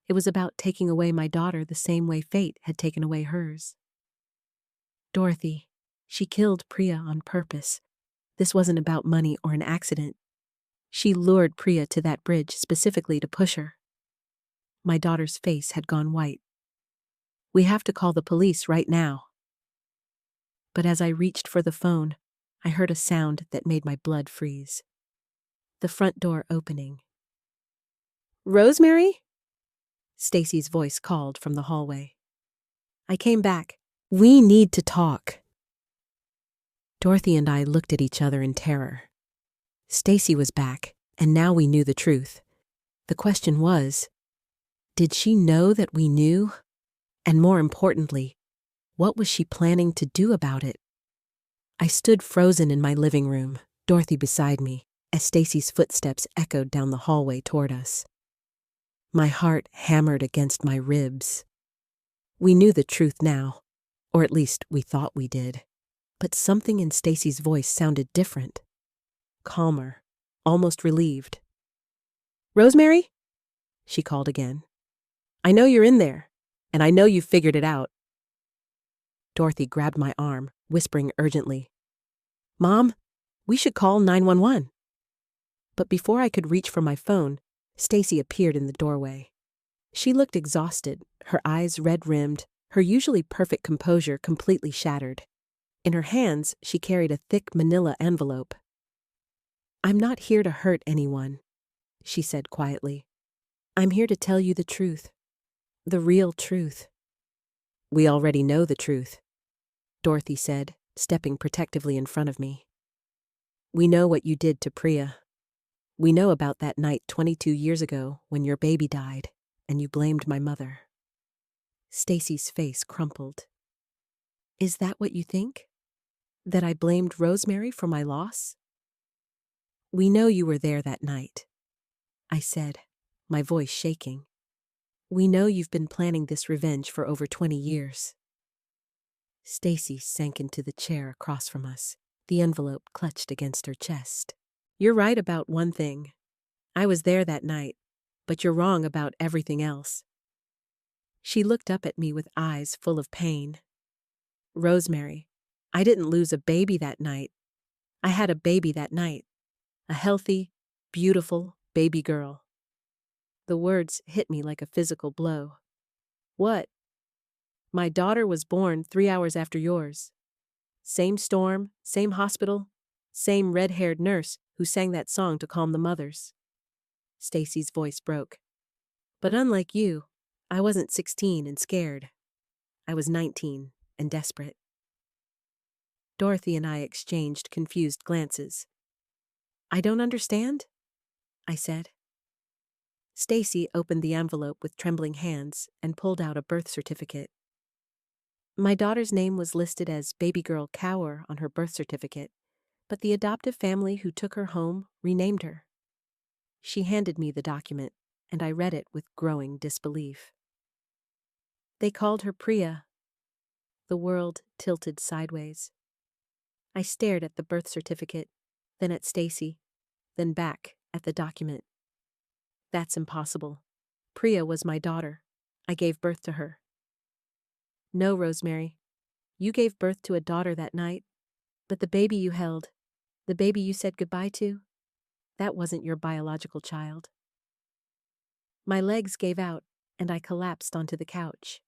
It was about taking away my daughter the same way fate had taken away hers. Dorothy, she killed Priya on purpose. This wasn't about money or an accident. She lured Priya to that bridge specifically to push her. My daughter's face had gone white. We have to call the police right now. But as I reached for the phone, I heard a sound that made my blood freeze. The front door opening. Rosemary? Stacy's voice called from the hallway. I came back. We need to talk. Dorothy and I looked at each other in terror. Stacy was back, and now we knew the truth. The question was, Did she know that we knew? And more importantly, what was she planning to do about it? I stood frozen in my living room, Dorothy beside me, as Stacy's footsteps echoed down the hallway toward us. My heart hammered against my ribs. We knew the truth now, or at least we thought we did. But something in Stacy's voice sounded different. Calmer, almost relieved. "Rosemary?" she called again. "I know you're in there, and I know you've figured it out." Dorothy grabbed my arm, whispering urgently, "Mom, we should call 911. But before I could reach for my phone, Stacy appeared in the doorway. She looked exhausted, her eyes red-rimmed, her usually perfect composure completely shattered. In her hands, she carried a thick manila envelope. "I'm not here to hurt anyone," she said quietly. "I'm here to tell you the truth. The real truth." "We already know the truth," Dorothy said, stepping protectively in front of me. "We know what you did to Priya. We know about that night 22 years ago when your baby died and you blamed my mother." Stacy's face crumpled. "Is that what you think? That I blamed Rosemary for my loss?" "We know you were there that night," I said, my voice shaking. "We know you've been planning this revenge for over 20 years. Stacy sank into the chair across from us, the envelope clutched against her chest. "You're right about one thing. I was there that night, but you're wrong about everything else." She looked up at me with eyes full of pain. "Rosemary, I didn't lose a baby that night. I had a baby that night. A healthy, beautiful baby girl." The words hit me like a physical blow. "What?" "My daughter was born 3 hours after yours. Same storm, same hospital, same red-haired nurse who sang that song to calm the mothers." Stacy's voice broke. "But unlike you, I wasn't 16 and scared. I was 19 and desperate." Dorothy and I exchanged confused glances. "I don't understand," I said. Stacy opened the envelope with trembling hands and pulled out a birth certificate. My daughter's name was listed as baby girl Cower on her birth certificate, but the adoptive family who took her home renamed her. She handed me the document, and I read it with growing disbelief. "They called her Priya." The world tilted sideways. I stared at the birth certificate, then at Stacy, then back at the document. "That's impossible. Priya was my daughter. I gave birth to her." "No, Rosemary. You gave birth to a daughter that night, but the baby you held, the baby you said goodbye to, that wasn't your biological child." My legs gave out, and I collapsed onto the couch.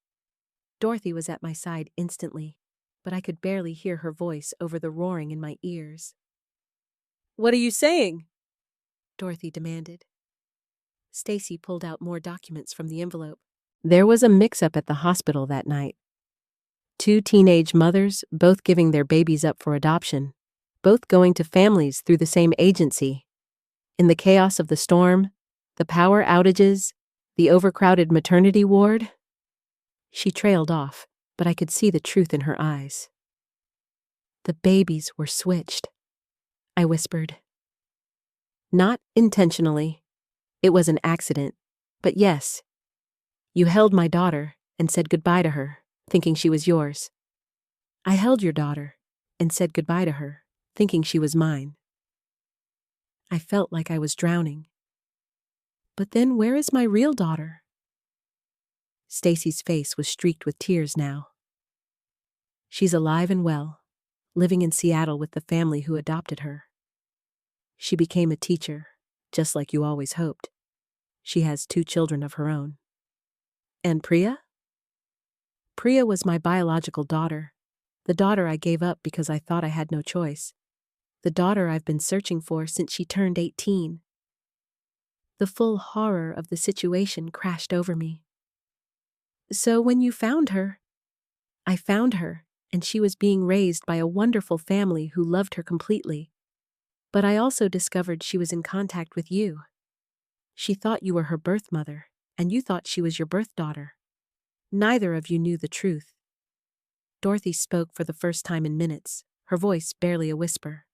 Dorothy was at my side instantly, but I could barely hear her voice over the roaring in my ears. "What are you saying?" Dorothy demanded. Stacy pulled out more documents from the envelope. "There was a mix-up at the hospital that night. 2 teenage mothers, both giving their babies up for adoption, both going to families through the same agency. In the chaos of the storm, the power outages, the overcrowded maternity ward." She trailed off, but I could see the truth in her eyes. "The babies were switched," I whispered. "Not intentionally. It was an accident. But yes, you held my daughter and said goodbye to her, thinking she was yours. I held your daughter and said goodbye to her, thinking she was mine." I felt like I was drowning. "But then where is my real daughter?" Stacy's face was streaked with tears now. "She's alive and well, living in Seattle with the family who adopted her. She became a teacher, just like you always hoped. She has 2 children of her own." "And Priya?" "Priya was my biological daughter, the daughter I gave up because I thought I had no choice, the daughter I've been searching for since she turned 18. The full horror of the situation crashed over me. "So when you found her—" "I found her, and she was being raised by a wonderful family who loved her completely. But I also discovered she was in contact with you. She thought you were her birth mother, and you thought she was your birth daughter. Neither of you knew the truth." Dorothy spoke for the first time in minutes, her voice barely a whisper.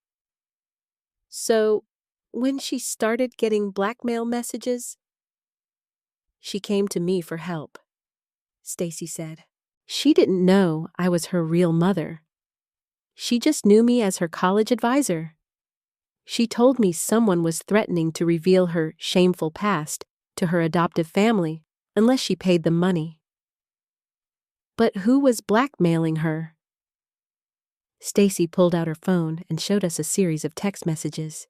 "So, when she started getting blackmail messages, she came to me for help," Stacy said. "She didn't know I was her real mother. She just knew me as her college advisor. She told me someone was threatening to reveal her shameful past to her adoptive family unless she paid them money." "But who was blackmailing her?" Stacy pulled out her phone and showed us a series of text messages.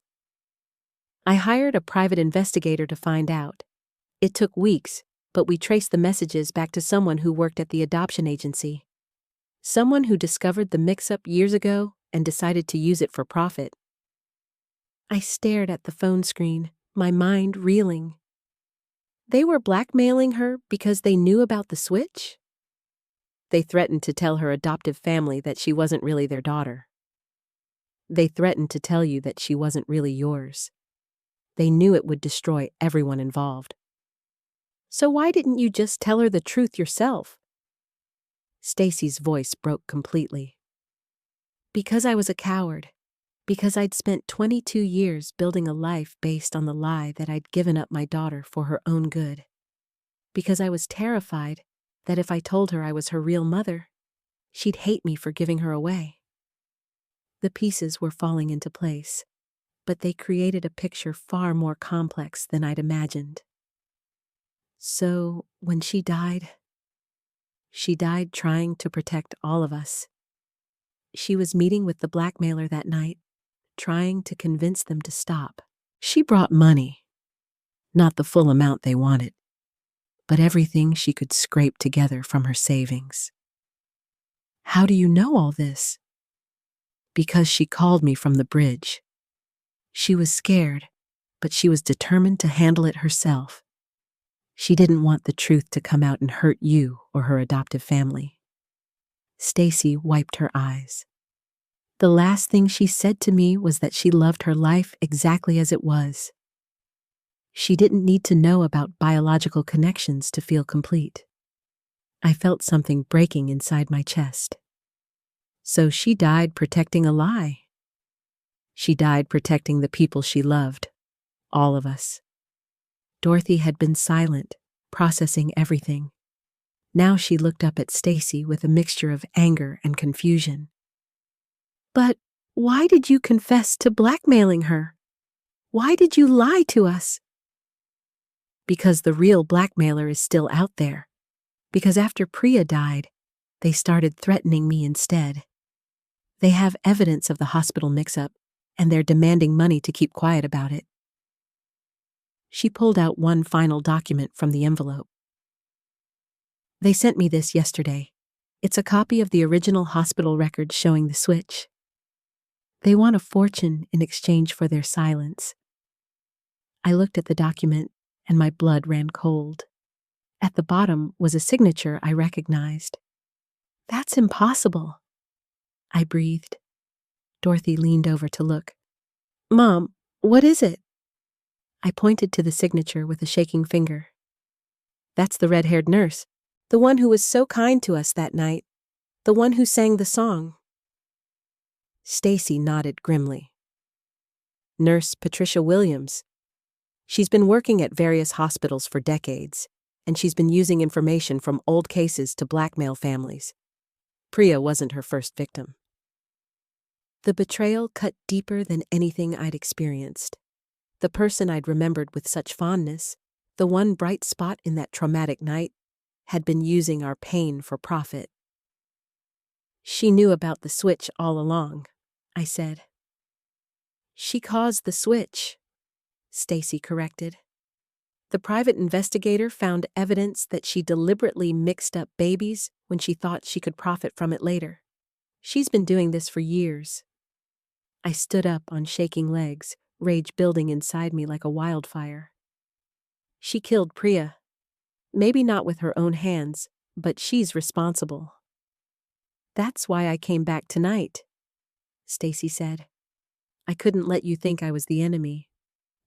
"I hired a private investigator to find out. It took weeks, but we traced the messages back to someone who worked at the adoption agency. Someone who discovered the mix-up years ago and decided to use it for profit." I stared at the phone screen, my mind reeling. They were blackmailing her because they knew about the switch? They threatened to tell her adoptive family that she wasn't really their daughter. They threatened to tell you that she wasn't really yours. They knew it would destroy everyone involved. "So why didn't you just tell her the truth yourself?" Stacy's voice broke completely. "Because I was a coward. Because I'd spent 22 years building a life based on the lie that I'd given up my daughter for her own good. Because I was terrified that if I told her I was her real mother, she'd hate me for giving her away." The pieces were falling into place, but they created a picture far more complex than I'd imagined. "So, when she died trying to protect all of us. She was meeting with the blackmailer that night, trying to convince them to stop. She brought money, not the full amount they wanted, but everything she could scrape together from her savings." "How do you know all this?" "Because she called me from the bridge. She was scared, but she was determined to handle it herself. She didn't want the truth to come out and hurt you or her adoptive family." Stacy wiped her eyes. "The last thing she said to me was that she loved her life exactly as it was. She didn't need to know about biological connections to feel complete." I felt something breaking inside my chest. So she died protecting a lie. She died protecting the people she loved, all of us. Dorothy had been silent, processing everything. Now she looked up at Stacy with a mixture of anger and confusion. "But why did you confess to blackmailing her? Why did you lie to us?" "Because the real blackmailer is still out there. Because after Priya died, they started threatening me instead. They have evidence of the hospital mix-up, and they're demanding money to keep quiet about it." She pulled out one final document from the envelope. "They sent me this yesterday. It's a copy of the original hospital record showing the switch. They want a fortune in exchange for their silence." I looked at the document, and my blood ran cold. At the bottom was a signature I recognized. "That's impossible," I breathed. Dorothy leaned over to look. "Mom, what is it?" I pointed to the signature with a shaking finger. "That's the red-haired nurse, the one who was so kind to us that night, the one who sang the song." Stacy nodded grimly. "Nurse Patricia Williams. She's been working at various hospitals for decades, and she's been using information from old cases to blackmail families. Priya wasn't her first victim." The betrayal cut deeper than anything I'd experienced. The person I'd remembered with such fondness, the one bright spot in that traumatic night, had been using our pain for profit. "She knew about the switch all along," I said. "She caused the switch," Stacy corrected. "The private investigator found evidence that she deliberately mixed up babies when she thought she could profit from it later. She's been doing this for years." I stood up on shaking legs, rage building inside me like a wildfire. "She killed Priya. Maybe not with her own hands, but she's responsible." "That's why I came back tonight," Stacy said. "I couldn't let you think I was the enemy,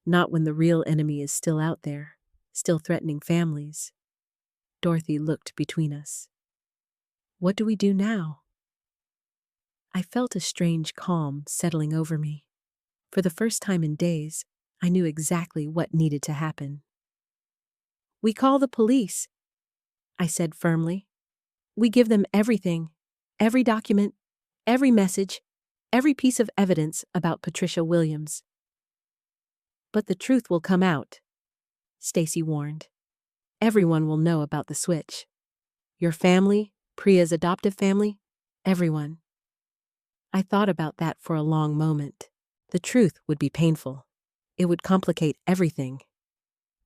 not when the real enemy is still out there." still threatening families. Dorothy looked between us. What do we do now? I felt a strange calm settling over me. For the first time in days, I knew exactly what needed to happen. We call the police, I said firmly. We give them everything, every document, every message, every piece of evidence about Patricia Williams. But the truth will come out, Stacy warned. Everyone will know about the switch. Your family, Priya's adoptive family, everyone. I thought about that for a long moment. The truth would be painful. It would complicate everything.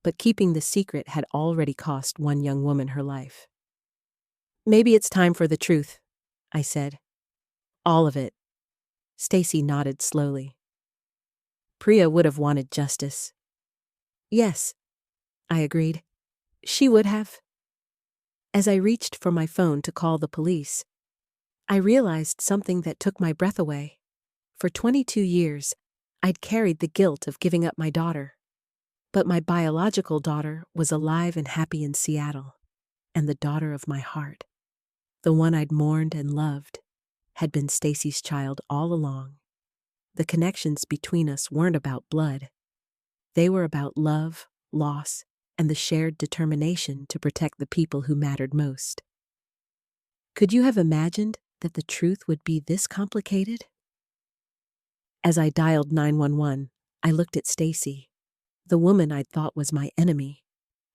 But keeping the secret had already cost one young woman her life. Maybe it's time for the truth, I said. All of it. Stacy nodded slowly. Priya would have wanted justice. Yes, I agreed. She would have. As I reached for my phone to call the police, I realized something that took my breath away. For 22 years, I'd carried the guilt of giving up my daughter. But my biological daughter was alive and happy in Seattle, and the daughter of my heart, the one I'd mourned and loved, had been Stacy's child all along. The connections between us weren't about blood. They were about love, loss, and the shared determination to protect the people who mattered most. Could you have imagined that the truth would be this complicated? As I dialed 911, I looked at Stacy, the woman I'd thought was my enemy,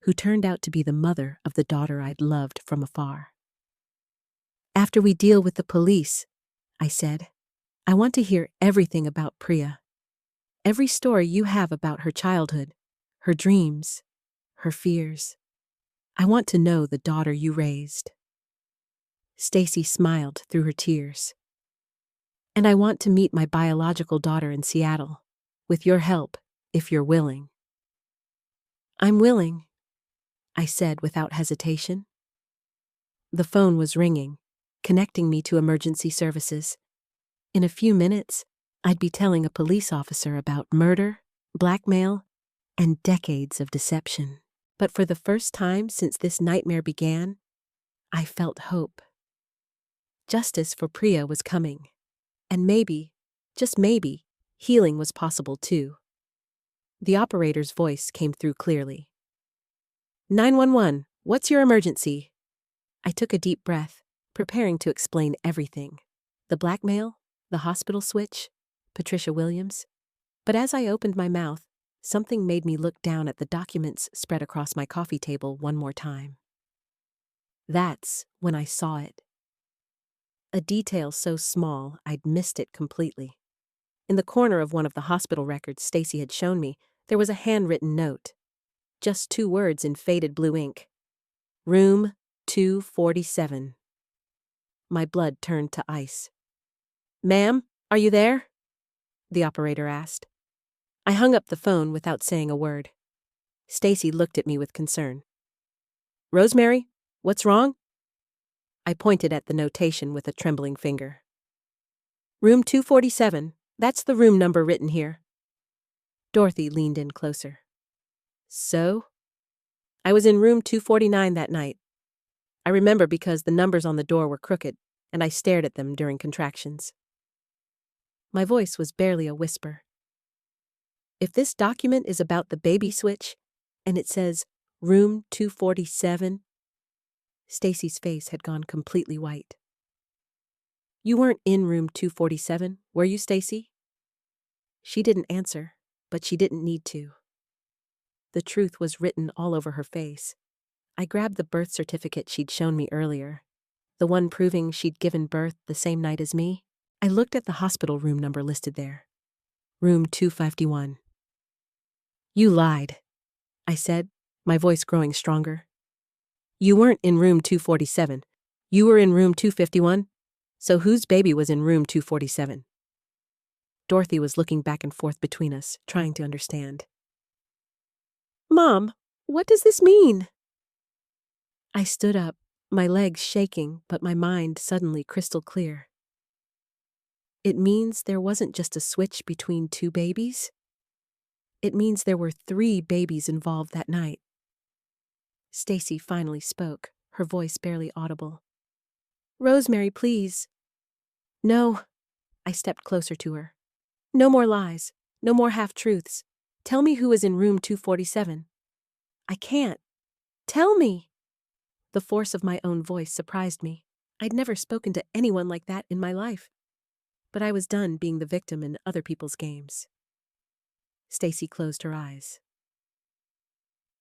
who turned out to be the mother of the daughter I'd loved from afar. After we deal with the police, I said, I want to hear everything about Priya. Every story you have about her childhood, her dreams, her fears. I want to know the daughter you raised. Stacy smiled through her tears. And I want to meet my biological daughter in Seattle, with your help, if you're willing. I'm willing, I said without hesitation. The phone was ringing, connecting me to emergency services. In a few minutes, I'd be telling a police officer about murder, blackmail, and decades of deception. But for the first time since this nightmare began, I felt hope. Justice for Priya was coming. And maybe, just maybe, healing was possible too. The operator's voice came through clearly. 911, what's your emergency? I took a deep breath, preparing to explain everything. The blackmail, the hospital switch, Patricia Williams. But as I opened my mouth, something made me look down at the documents spread across my coffee table one more time. That's when I saw it. A detail so small I'd missed it completely. In the corner of one of the hospital records Stacy had shown me, there was a handwritten note. Just 2 words in faded blue ink. Room 247. My blood turned to ice. Ma'am, are you there? The operator asked. I hung up the phone without saying a word. Stacy looked at me with concern. Rosemary, what's wrong? I pointed at the notation with a trembling finger. Room 247, that's the room number written here. Dorothy leaned in closer. So? I was in room 249 that night. I remember because the numbers on the door were crooked, and I stared at them during contractions. My voice was barely a whisper. If this document is about the baby switch, and it says room 247, Stacy's face had gone completely white. You weren't in room 247, were you, Stacy? She didn't answer, but she didn't need to. The truth was written all over her face. I grabbed the birth certificate she'd shown me earlier, the one proving she'd given birth the same night as me. I looked at the hospital room number listed there. Room 251. You lied, I said, my voice growing stronger. You weren't in room 247. You were in room 251. So whose baby was in room 247? Dorothy was looking back and forth between us, trying to understand. Mom, what does this mean? I stood up, my legs shaking, but my mind suddenly crystal clear. It means there wasn't just a switch between 2 babies. It means there were 3 babies involved that night. Stacy finally spoke, her voice barely audible. Rosemary, please. No. I stepped closer to her. No more lies. No more half-truths. Tell me who is in room 247. I can't. Tell me. The force of my own voice surprised me. I'd never spoken to anyone like that in my life. But I was done being the victim in other people's games. Stacy closed her eyes.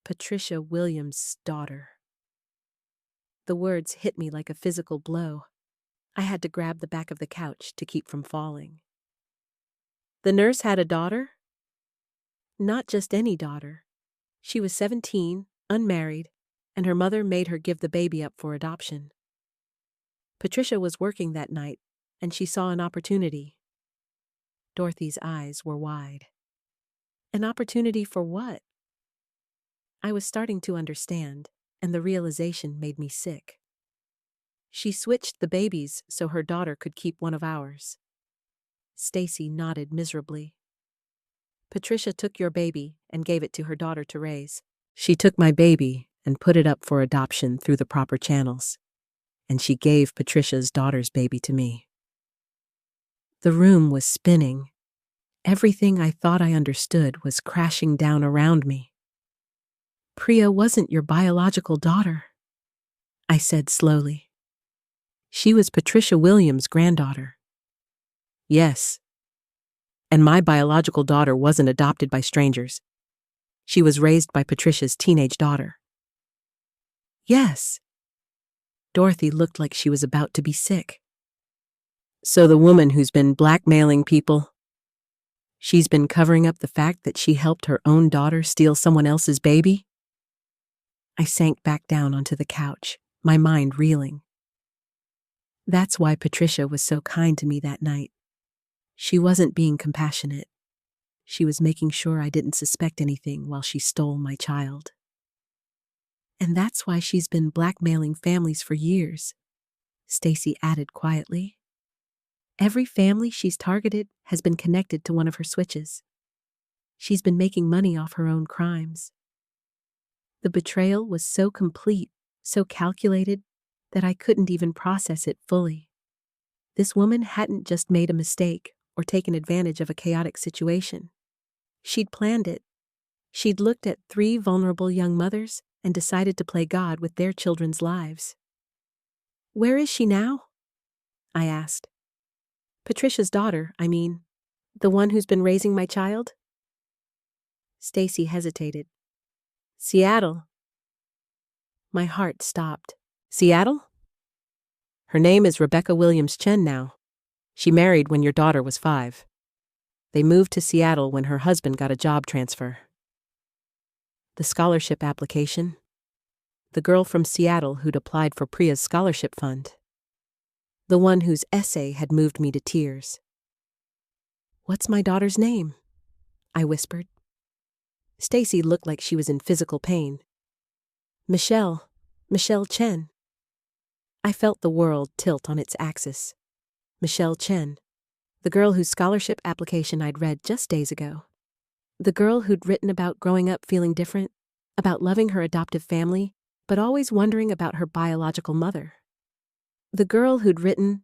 Patricia Williams' daughter. The words hit me like a physical blow. I had to grab the back of the couch to keep from falling. The nurse had a daughter? Not just any daughter. She was 17, unmarried, and her mother made her give the baby up for adoption. Patricia was working that night, and she saw an opportunity. Dorothy's eyes were wide. An opportunity for what? I was starting to understand, and the realization made me sick. She switched the babies so her daughter could keep one of ours. Stacy nodded miserably. Patricia took your baby and gave it to her daughter to raise. She took my baby and put it up for adoption through the proper channels, and she gave Patricia's daughter's baby to me. The room was spinning. Everything I thought I understood was crashing down around me. Priya wasn't your biological daughter, I said slowly. She was Patricia Williams' granddaughter. Yes. And my biological daughter wasn't adopted by strangers. She was raised by Patricia's teenage daughter. Yes. Dorothy looked like she was about to be sick. So the woman who's been blackmailing people, she's been covering up the fact that she helped her own daughter steal someone else's baby? I sank back down onto the couch, my mind reeling. That's why Patricia was so kind to me that night. She wasn't being compassionate. She was making sure I didn't suspect anything while she stole my child. And that's why she's been blackmailing families for years, Stacy added quietly. Every family she's targeted has been connected to one of her switches. She's been making money off her own crimes. The betrayal was so complete, so calculated, that I couldn't even process it fully. This woman hadn't just made a mistake or taken advantage of a chaotic situation. She'd planned it. She'd looked at 3 vulnerable young mothers and decided to play God with their children's lives. Where is she now? I asked. Patricia's daughter, I mean. The one who's been raising my child? Stacy hesitated. Seattle. My heart stopped. Seattle? Her name is Rebecca Williams Chen now. She married when your daughter was 5. They moved to Seattle when her husband got a job transfer. The scholarship application. The girl from Seattle who'd applied for Priya's scholarship fund. The one whose essay had moved me to tears. What's my daughter's name? I whispered. Stacy looked like she was in physical pain. Michelle Chen. I felt the world tilt on its axis. Michelle Chen, the girl whose scholarship application I'd read just days ago. The girl who'd written about growing up feeling different, about loving her adoptive family, but always wondering about her biological mother. The girl who'd written,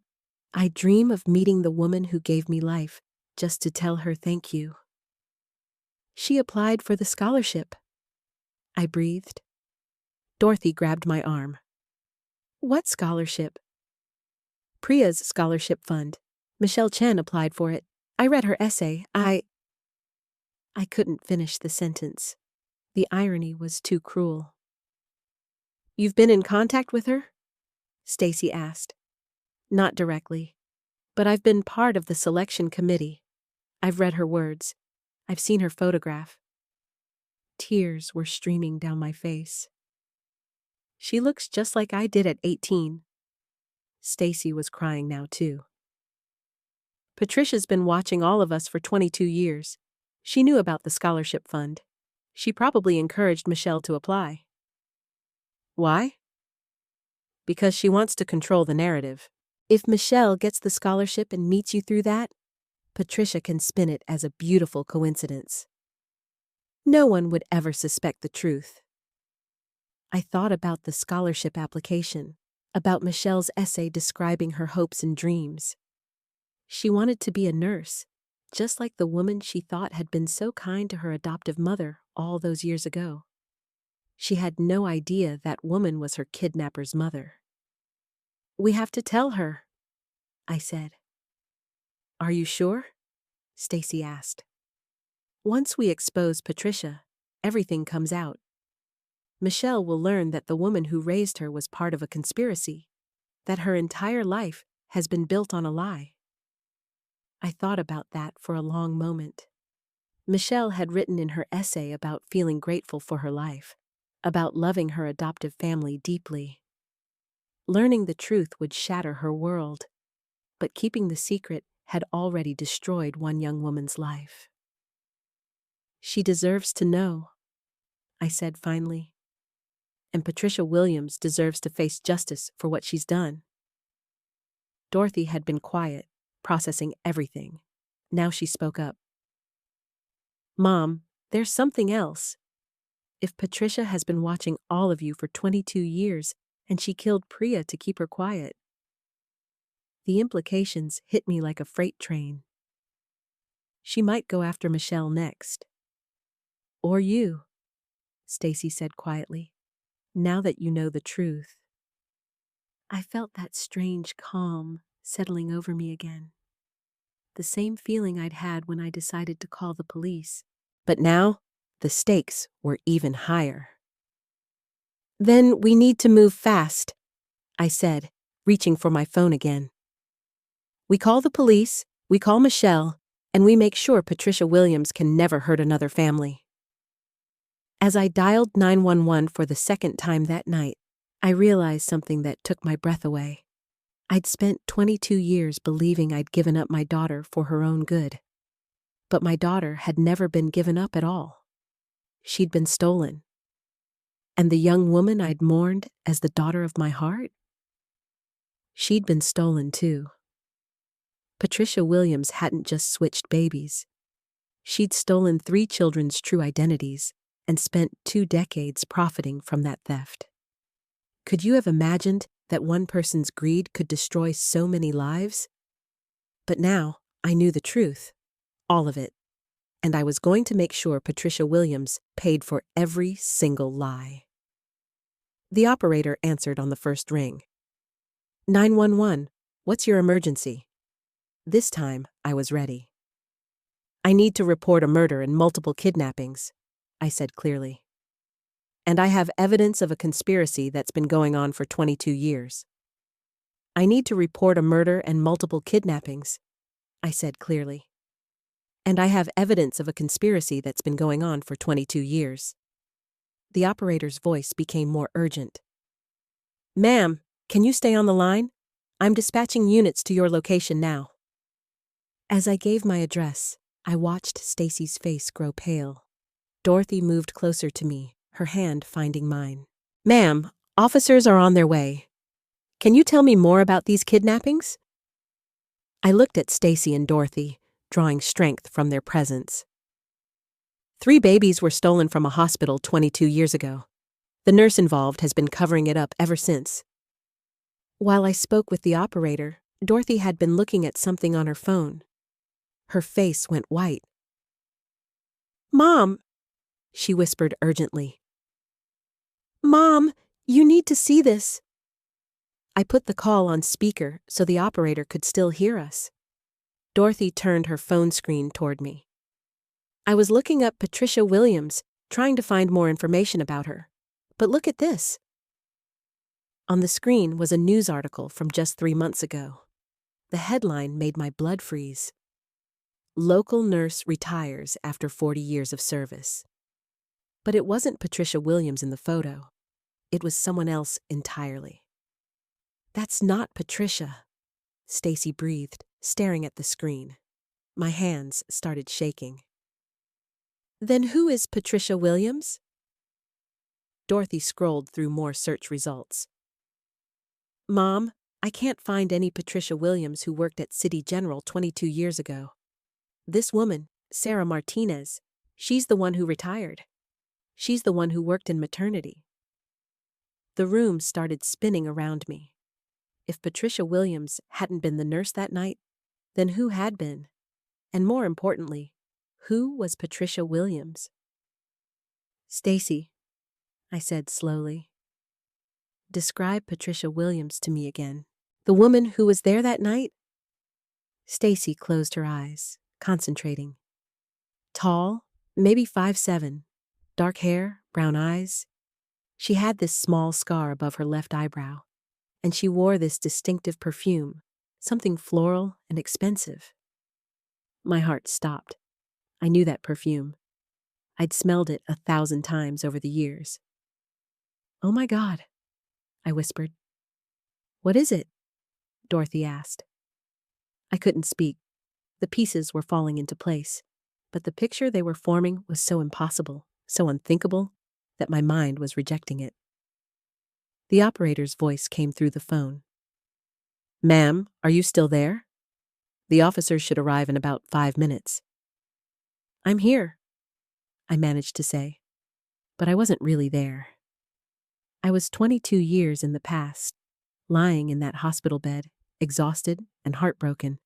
I dream of meeting the woman who gave me life, just to tell her thank you. She applied for the scholarship. I breathed. Dorothy grabbed my arm. What scholarship? Priya's scholarship fund. Michelle Chen applied for it. I read her essay. I couldn't finish the sentence. The irony was too cruel. You've been in contact with her? Stacy asked. Not directly, but I've been part of the selection committee. I've read her words. I've seen her photograph. Tears were streaming down my face. She looks just like I did at 18. Stacy was crying now too. Patricia's been watching all of us for 22 years. She knew about the scholarship fund. She probably encouraged Michelle to apply. Why? Because she wants to control the narrative. If Michelle gets the scholarship and meets you through that, Patricia can spin it as a beautiful coincidence. No one would ever suspect the truth. I thought about the scholarship application, about Michelle's essay describing her hopes and dreams. She wanted to be a nurse, just like the woman she thought had been so kind to her adoptive mother all those years ago. She had no idea that woman was her kidnapper's mother. "We have to tell her," I said. "Are you sure?" Stacy asked. "Once we expose Patricia, everything comes out. Michelle will learn that the woman who raised her was part of a conspiracy, that her entire life has been built on a lie." I thought about that for a long moment. Michelle had written in her essay about feeling grateful for her life, about loving her adoptive family deeply. Learning the truth would shatter her world, but keeping the secret had already destroyed one young woman's life. "She deserves to know," I said finally. "And Patricia Williams deserves to face justice for what she's done." Dorothy had been quiet, processing everything. Now she spoke up. "Mom, there's something else. If Patricia has been watching all of you for 22 years and she killed Priya to keep her quiet." The implications hit me like a freight train. "She might go after Michelle next." "Or you," Stacy said quietly, "now that you know the truth." I felt that strange calm settling over me again. The same feeling I'd had when I decided to call the police. But now, the stakes were even higher. "Then we need to move fast," I said, reaching for my phone again. "We call the police, we call Michelle, and we make sure Patricia Williams can never hurt another family." As I dialed 911 for the second time that night, I realized something that took my breath away. I'd spent 22 years believing I'd given up my daughter for her own good. But my daughter had never been given up at all. She'd been stolen. And the young woman I'd mourned as the daughter of my heart? She'd been stolen too. Patricia Williams hadn't just switched babies. She'd stolen 3 children's true identities and spent 2 decades profiting from that theft. Could you have imagined that one person's greed could destroy so many lives? But now I knew the truth, all of it, and I was going to make sure Patricia Williams paid for every single lie. The operator answered on the first ring. 911, what's your emergency?" This time, I was ready. "I need to report a murder and multiple kidnappings," I said clearly. "And I have evidence of a conspiracy that's been going on for 22 years. I need to report a murder and multiple kidnappings," I said clearly. "And I have evidence of a conspiracy that's been going on for 22 years. The operator's voice became more urgent. "Ma'am, can you stay on the line? I'm dispatching units to your location now." As I gave my address, I watched Stacy's face grow pale. Dorothy moved closer to me, her hand finding mine. "Ma'am, officers are on their way. Can you tell me more about these kidnappings?" I looked at Stacy and Dorothy, drawing strength from their presence. 3 babies were stolen from a hospital 22 years ago. The nurse involved has been covering it up ever since. While I spoke with the operator, Dorothy had been looking at something on her phone. Her face went white. "Mom," she whispered urgently. "Mom, you need to see this." I put the call on speaker so the operator could still hear us. Dorothy turned her phone screen toward me. "I was looking up Patricia Williams, trying to find more information about her. But look at this." On the screen was a news article from just 3 months ago. The headline made my blood freeze. "Local nurse retires after 40 years of service." But it wasn't Patricia Williams in the photo. It was someone else entirely. "That's not Patricia," Stacy breathed, staring at the screen. My hands started shaking. "Then who is Patricia Williams?" Dorothy scrolled through more search results. "Mom, I can't find any Patricia Williams who worked at City General 22 years ago. This woman, Sarah Martinez, she's the one who retired. She's the one who worked in maternity." The room started spinning around me. If Patricia Williams hadn't been the nurse that night, then who had been? And more importantly, who was Patricia Williams? "Stacy," I said slowly. "Describe Patricia Williams to me again. The woman who was there that night?" Stacy closed her eyes, concentrating. Tall, maybe 5'7", dark hair, brown eyes. She had this small scar above her left eyebrow, and she wore this distinctive perfume, something floral and expensive. My heart stopped. I knew that perfume. I'd smelled it 1,000 times over the years. "Oh my God," I whispered. "What is it?" Dorothy asked. I couldn't speak. The pieces were falling into place, but the picture they were forming was so impossible, so unthinkable, that my mind was rejecting it. The operator's voice came through the phone. "Ma'am, are you still there? The officers should arrive in about 5 minutes." "I'm here," I managed to say, but I wasn't really there. I was 22 years in the past, lying in that hospital bed, exhausted and heartbroken,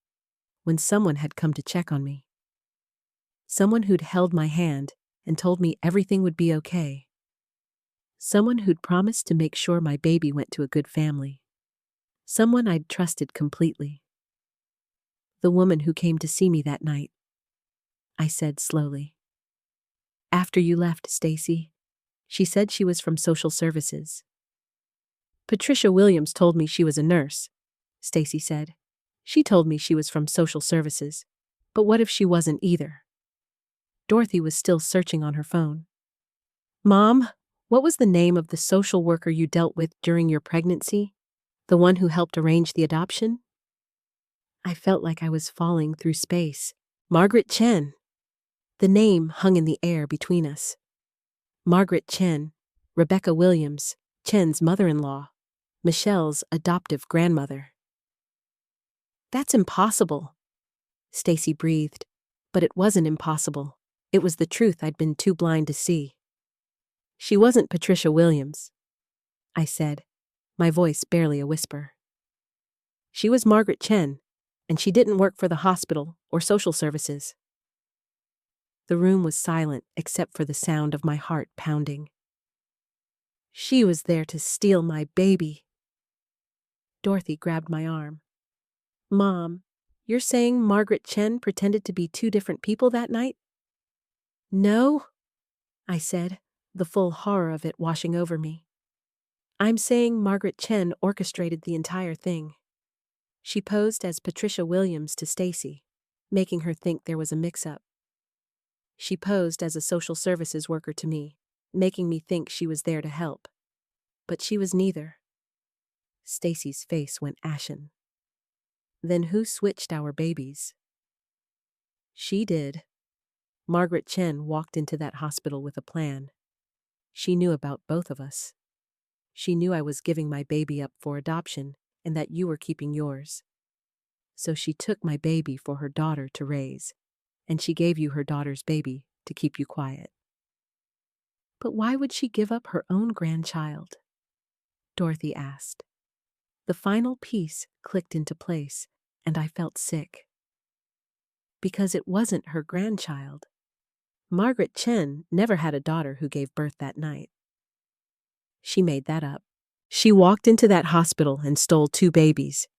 when someone had come to check on me. Someone who'd held my hand and told me everything would be okay. Someone who'd promised to make sure my baby went to a good family. Someone I'd trusted completely. "The woman who came to see me that night," I said slowly. "After you left, Stacy, she said she was from social services." "Patricia Williams told me she was a nurse," Stacy said. "She told me she was from social services. But what if she wasn't either?" Dorothy was still searching on her phone. "Mom, what was the name of the social worker you dealt with during your pregnancy? The one who helped arrange the adoption?" I felt like I was falling through space. Margaret Chen. The name hung in the air between us. Margaret Chen, Rebecca Williams, Chen's mother-in-law, Michelle's adoptive grandmother. "That's impossible," Stacy breathed, but it wasn't impossible. It was the truth I'd been too blind to see. "She wasn't Patricia Williams," I said, my voice barely a whisper. "She was Margaret Chen, and she didn't work for the hospital or social services." The room was silent except for the sound of my heart pounding. "She was there to steal my baby." Dorothy grabbed my arm. "Mom, you're saying Margaret Chen pretended to be 2 different people that night?" "No," I said, the full horror of it washing over me. "I'm saying Margaret Chen orchestrated the entire thing. She posed as Patricia Williams to Stacy, making her think there was a mix-up. She posed as a social services worker to me, making me think she was there to help. But she was neither." Stacy's face went ashen. "Then who switched our babies?" "She did." Margaret Chen walked into that hospital with a plan. She knew about both of us. She knew I was giving my baby up for adoption and that you were keeping yours. So she took my baby for her daughter to raise, and she gave you her daughter's baby to keep you quiet. "But why would she give up her own grandchild?" Dorothy asked. The final piece clicked into place, and I felt sick. Because it wasn't her grandchild. Margaret Chen never had a daughter who gave birth that night. She made that up. She walked into that hospital and stole 2 babies.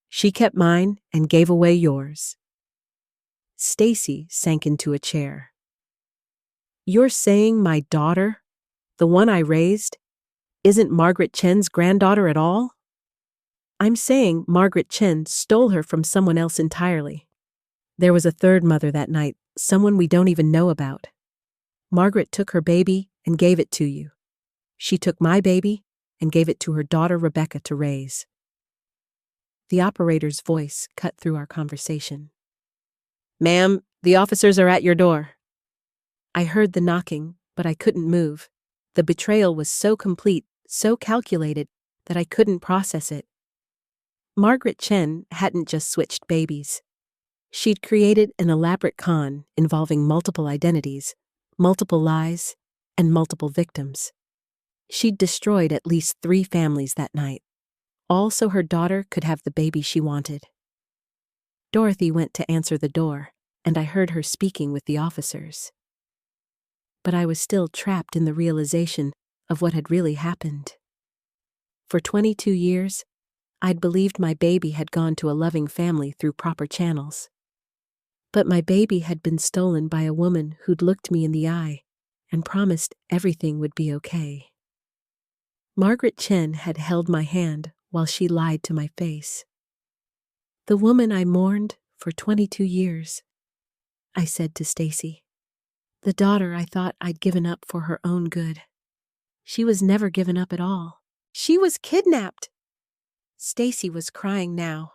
She kept mine and gave away yours. Stacy sank into a chair. "You're saying my daughter, the one I raised, isn't Margaret Chen's granddaughter at all?" "I'm saying Margaret Chen stole her from someone else entirely. There was a 3rd mother that night, someone we don't even know about. Margaret took her baby and gave it to you. She took my baby and gave it to her daughter Rebecca to raise." The operator's voice cut through our conversation. "Ma'am, the officers are at your door." I heard the knocking, but I couldn't move. The betrayal was so complete, so calculated, that I couldn't process it. Margaret Chen hadn't just switched babies. She'd created an elaborate con involving multiple identities, multiple lies, and multiple victims. She'd destroyed at least 3 families that night, all so her daughter could have the baby she wanted. Dorothy went to answer the door, and I heard her speaking with the officers. But I was still trapped in the realization of what had really happened. For 22 years, I'd believed my baby had gone to a loving family through proper channels. But my baby had been stolen by a woman who'd looked me in the eye and promised everything would be okay. Margaret Chen had held my hand while she lied to my face. The woman I mourned for 22 years, I said to Stacy. The daughter I thought I'd given up for her own good. She was never given up at all. She was kidnapped. Stacy was crying now.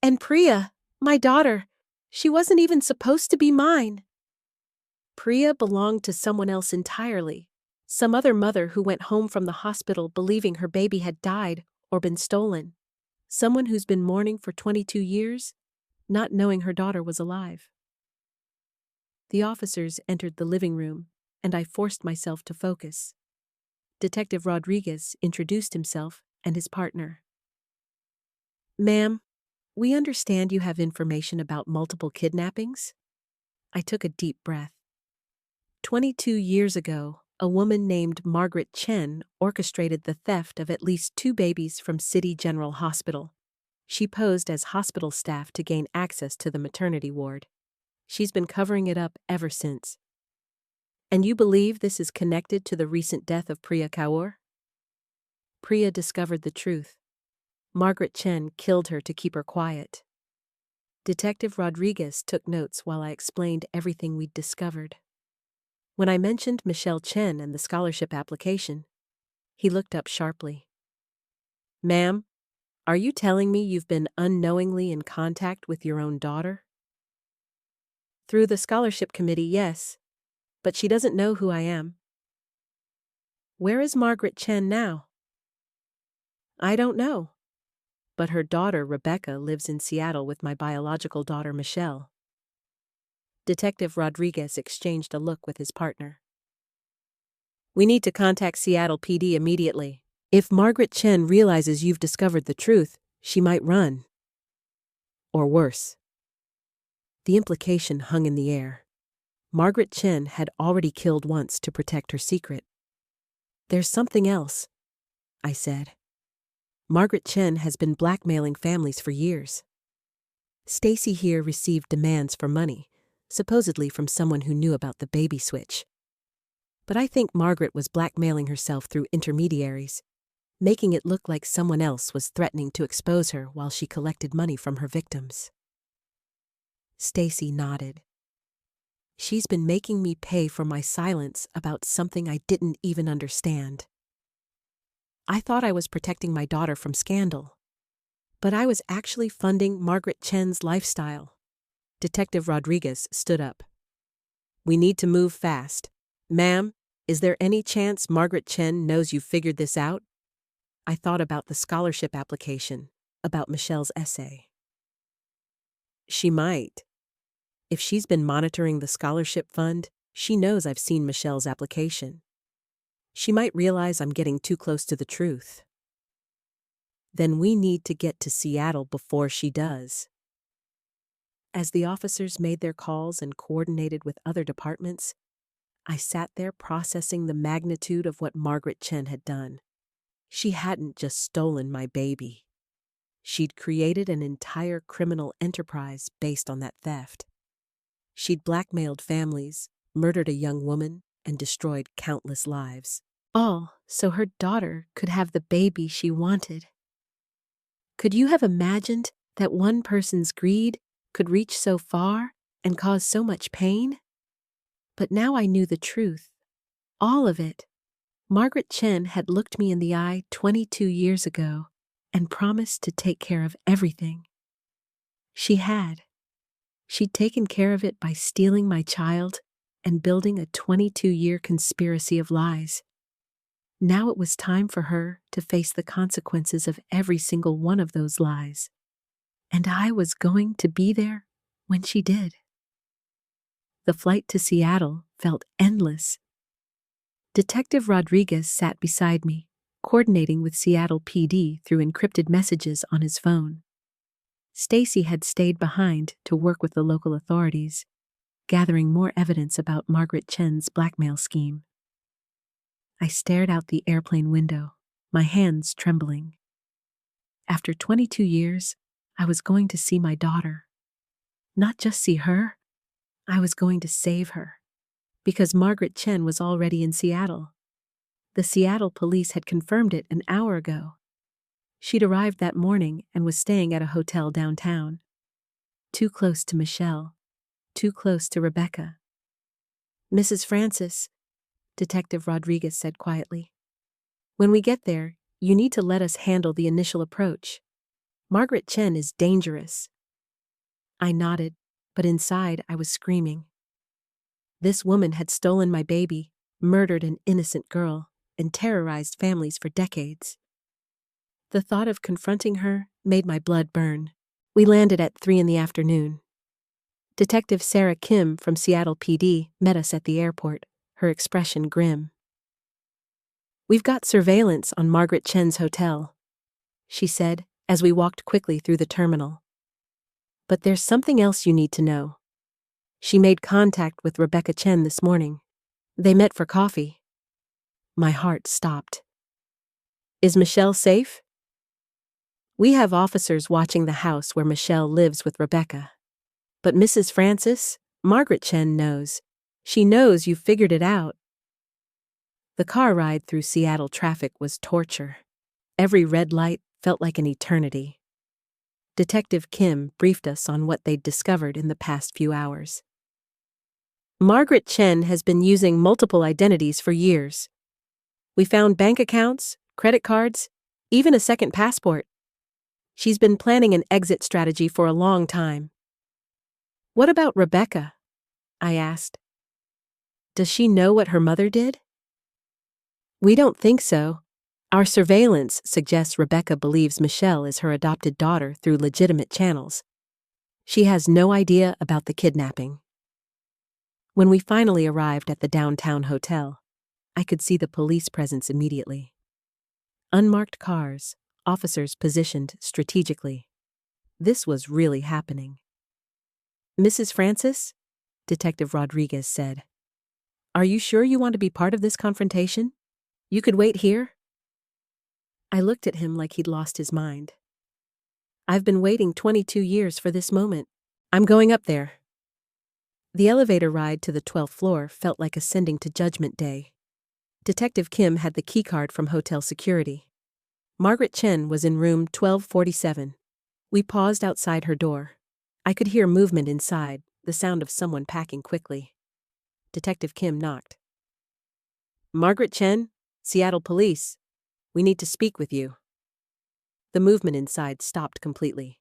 And Priya, my daughter, she wasn't even supposed to be mine. Priya belonged to someone else entirely, some other mother who went home from the hospital believing her baby had died or been stolen. Someone who's been mourning for 22 years, not knowing her daughter was alive. The officers entered the living room, and I forced myself to focus. Detective Rodriguez introduced himself and his partner. Ma'am, we understand you have information about multiple kidnappings? I took a deep breath. 22 years ago, a woman named Margaret Chen orchestrated the theft of at least 2 babies from City General Hospital. She posed as hospital staff to gain access to the maternity ward. She's been covering it up ever since. And you believe this is connected to the recent death of Priya Kaur? Priya discovered the truth. Margaret Chen killed her to keep her quiet. Detective Rodriguez took notes while I explained everything we'd discovered. When I mentioned Michelle Chen and the scholarship application, he looked up sharply. Ma'am, are you telling me you've been unknowingly in contact with your own daughter? Through the scholarship committee, yes, but she doesn't know who I am. Where is Margaret Chen now? I don't know, but her daughter Rebecca lives in Seattle with my biological daughter Michelle. Detective Rodriguez exchanged a look with his partner. We need to contact Seattle PD immediately. If Margaret Chen realizes you've discovered the truth, she might run. Or worse. The implication hung in the air. Margaret Chen had already killed once to protect her secret. There's something else, I said. Margaret Chen has been blackmailing families for years. Stacy here received demands for money, supposedly from someone who knew about the baby switch. But I think Margaret was blackmailing herself through intermediaries, making it look like someone else was threatening to expose her while she collected money from her victims. Stacy nodded. She's been making me pay for my silence about something I didn't even understand. I thought I was protecting my daughter from scandal, but I was actually funding Margaret Chen's lifestyle. Detective Rodriguez stood up. We need to move fast. Ma'am, is there any chance Margaret Chen knows you've figured this out? I thought about the scholarship application, about Michelle's essay. She might. If she's been monitoring the scholarship fund, she knows I've seen Michelle's application. She might realize I'm getting too close to the truth. Then we need to get to Seattle before she does. As the officers made their calls and coordinated with other departments, I sat there processing the magnitude of what Margaret Chen had done. She hadn't just stolen my baby. She'd created an entire criminal enterprise based on that theft. She'd blackmailed families, murdered a young woman, and destroyed countless lives. All so her daughter could have the baby she wanted. Could you have imagined that one person's greed could reach so far and cause so much pain? But now I knew the truth. All of it. Margaret Chen had looked me in the eye 22 years ago and promised to take care of everything. She had. She'd taken care of it by stealing my child and building a 22-year conspiracy of lies. Now it was time for her to face the consequences of every single one of those lies. And I was going to be there when she did. The flight to Seattle felt endless. Detective Rodriguez sat beside me, coordinating with Seattle PD through encrypted messages on his phone. Stacy had stayed behind to work with the local authorities, gathering more evidence about Margaret Chen's blackmail scheme. I stared out the airplane window, my hands trembling. After 22 years, I was going to see my daughter. Not just see her, I was going to save her. Because Margaret Chen was already in Seattle. The Seattle police had confirmed it an hour ago. She'd arrived that morning and was staying at a hotel downtown. Too close to Michelle. Too close to Rebecca. "Mrs. Francis," Detective Rodriguez said quietly. "When we get there, you need to let us handle the initial approach. Margaret Chen is dangerous." I nodded, but inside I was screaming. This woman had stolen my baby, murdered an innocent girl, and terrorized families for decades. The thought of confronting her made my blood burn. We landed at 3 in the afternoon. Detective Sarah Kim from Seattle PD met us at the airport, her expression grim. "We've got surveillance on Margaret Chen's hotel," she said as we walked quickly through the terminal. "But there's something else you need to know. She made contact with Rebecca Chen this morning. They met for coffee." My heart stopped. "Is Michelle safe?" "We have officers watching the house where Michelle lives with Rebecca. But Mrs. Francis, Margaret Chen knows. She knows you figured it out." The car ride through Seattle traffic was torture. Every red light felt like an eternity. Detective Kim briefed us on what they'd discovered in the past few hours. "Margaret Chen has been using multiple identities for years. We found bank accounts, credit cards, even a second passport. She's been planning an exit strategy for a long time." "What about Rebecca?" I asked. "Does she know what her mother did?" "We don't think so. Our surveillance suggests Rebecca believes Michelle is her adopted daughter through legitimate channels. She has no idea about the kidnapping." When we finally arrived at the downtown hotel, I could see the police presence immediately. Unmarked cars, officers positioned strategically. This was really happening. "Mrs. Francis," Detective Rodriguez said, "are you sure you want to be part of this confrontation? You could wait here?" I looked at him like he'd lost his mind. "I've been waiting 22 years for this moment. I'm going up there." The elevator ride to the 12th floor felt like ascending to Judgment Day. Detective Kim had the keycard from hotel security. Margaret Chen was in room 1247. We paused outside her door. I could hear movement inside, the sound of someone packing quickly. Detective Kim knocked. "Margaret Chen, Seattle Police. We need to speak with you." The movement inside stopped completely.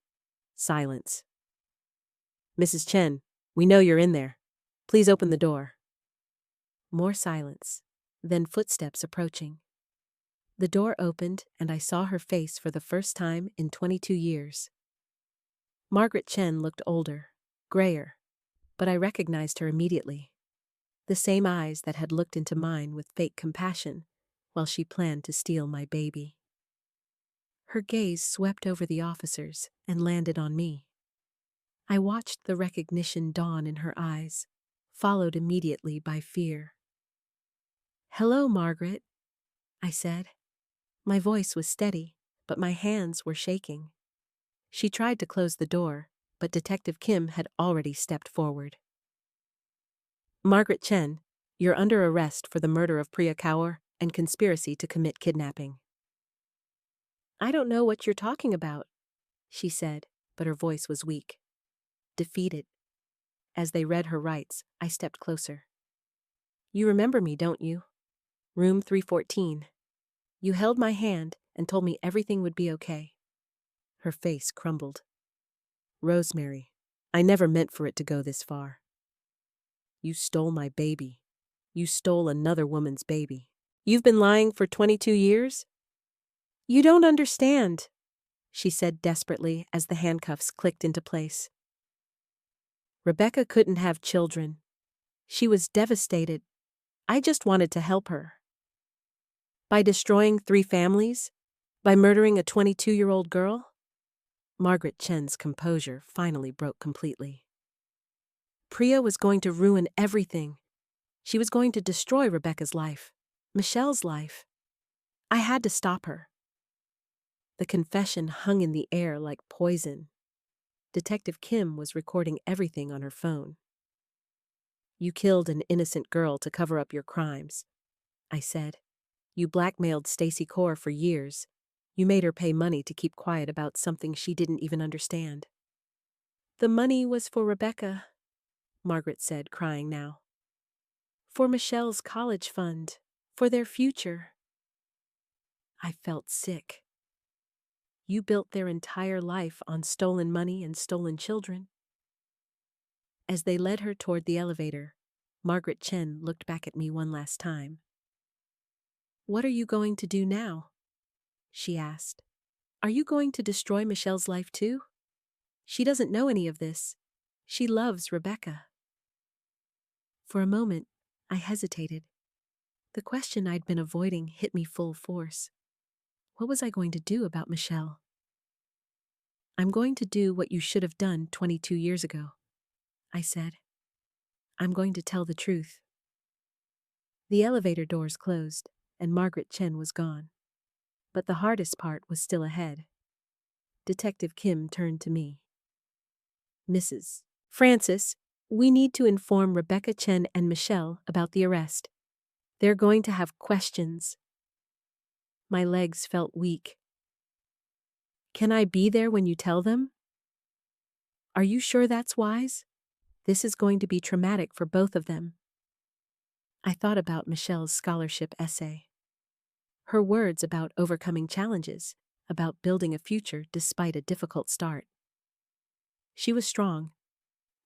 Silence. "Mrs. Chen, we know you're in there. Please open the door." More silence, then footsteps approaching. The door opened and I saw her face for the first time in 22 years. Margaret Chen looked older, grayer, but I recognized her immediately. The same eyes that had looked into mine with fake compassion while she planned to steal my baby. Her gaze swept over the officers and landed on me. I watched the recognition dawn in her eyes, followed immediately by fear. "Hello, Margaret," I said. My voice was steady, but my hands were shaking. She tried to close the door, but Detective Kim had already stepped forward. "Margaret Chen, you're under arrest for the murder of Priya Kaur and conspiracy to commit kidnapping." "I don't know what you're talking about," she said, but her voice was weak. Defeated. As they read her rights, I stepped closer. "You remember me, don't you? Room 314. You held my hand and told me everything would be okay." Her face crumbled. "Rosemary, I never meant for it to go this far. You stole my baby. You stole another woman's baby. You've been lying for 22 years? You don't understand," she said desperately as the handcuffs clicked into place. "Rebecca couldn't have children. She was devastated. I just wanted to help her." By destroying 3 families? By murdering a 22-year-old girl? Margaret Chen's composure finally broke completely. Priya was going to ruin everything. She was going to destroy Rebecca's life, Michelle's life. I had to stop her. The confession hung in the air like poison. Detective Kim was recording everything on her phone. You killed an innocent girl to cover up your crimes, I said. You blackmailed Stacy Core for years. You made her pay money to keep quiet about something she didn't even understand. The money was for Rebecca, Margaret said, crying now. For Michelle's college fund, for their future. I felt sick. You built their entire life on stolen money and stolen children. As they led her toward the elevator, Margaret Chen looked back at me one last time. What are you going to do now? She asked. Are you going to destroy Michelle's life too? She doesn't know any of this. She loves Rebecca. For a moment, I hesitated. The question I'd been avoiding hit me full force. What was I going to do about Michelle? I'm going to do what you should have done 22 years ago, I said. I'm going to tell the truth. The elevator doors closed, and Margaret Chen was gone. But the hardest part was still ahead. Detective Kim turned to me. Mrs. Francis, we need to inform Rebecca Chen and Michelle about the arrest. They're going to have questions. My legs felt weak. Can I be there when you tell them? Are you sure that's wise? This is going to be traumatic for both of them. I thought about Michelle's scholarship essay. Her words about overcoming challenges, about building a future despite a difficult start. She was strong.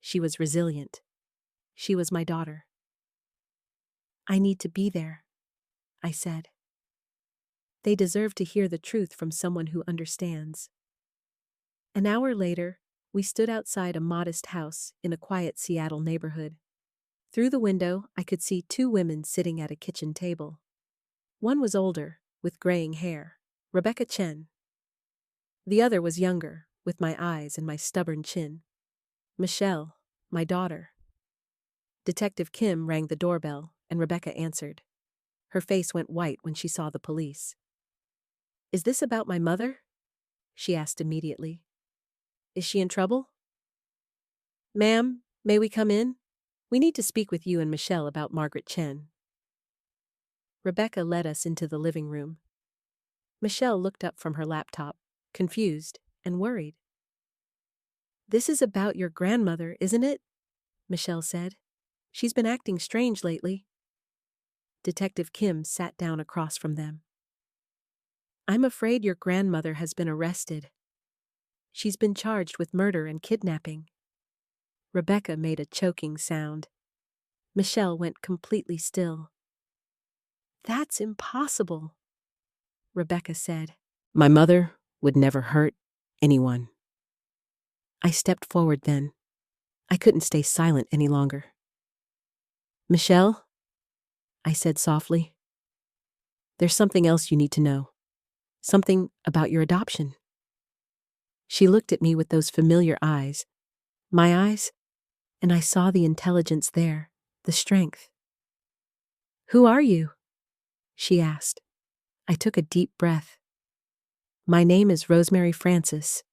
She was resilient. She was my daughter. I need to be there, I said. They deserve to hear the truth from someone who understands. An hour later, we stood outside a modest house in a quiet Seattle neighborhood. Through the window, I could see 2 women sitting at a kitchen table. One was older, with graying hair, Rebecca Chen. The other was younger, with my eyes and my stubborn chin. Michelle, my daughter. Detective Kim rang the doorbell, and Rebecca answered. Her face went white when she saw the police. Is this about my mother? She asked immediately. Is she in trouble? Ma'am, may we come in? We need to speak with you and Michelle about Margaret Chen. Rebecca led us into the living room. Michelle looked up from her laptop, confused and worried. This is about your grandmother, isn't it? Michelle said. She's been acting strange lately. Detective Kim sat down across from them. I'm afraid your grandmother has been arrested. She's been charged with murder and kidnapping. Rebecca made a choking sound. Michelle went completely still. That's impossible, Rebecca said. My mother would never hurt anyone. I stepped forward then. I couldn't stay silent any longer. Michelle, I said softly, there's something else you need to know. Something about your adoption. She looked at me with those familiar eyes, my eyes, and I saw the intelligence there, the strength. Who are you? She asked. I took a deep breath. My name is Rosemary Francis.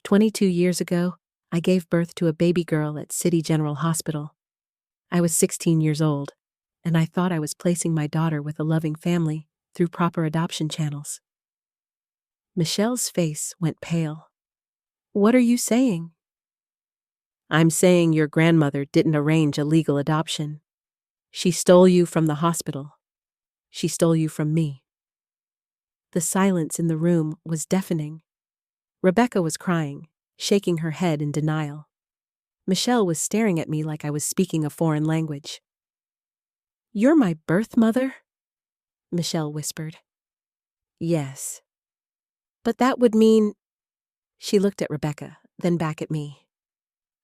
22 years ago, I gave birth to a baby girl at City General Hospital. I was 16 years old, and I thought I was placing my daughter with a loving family through proper adoption channels. Michelle's face went pale. What are you saying? I'm saying your grandmother didn't arrange a legal adoption. She stole you from the hospital. She stole you from me. The silence in the room was deafening. Rebecca was crying, shaking her head in denial. Michelle was staring at me like I was speaking a foreign language. You're my birth mother? Michelle whispered. Yes. But that would mean... She looked at Rebecca, then back at me.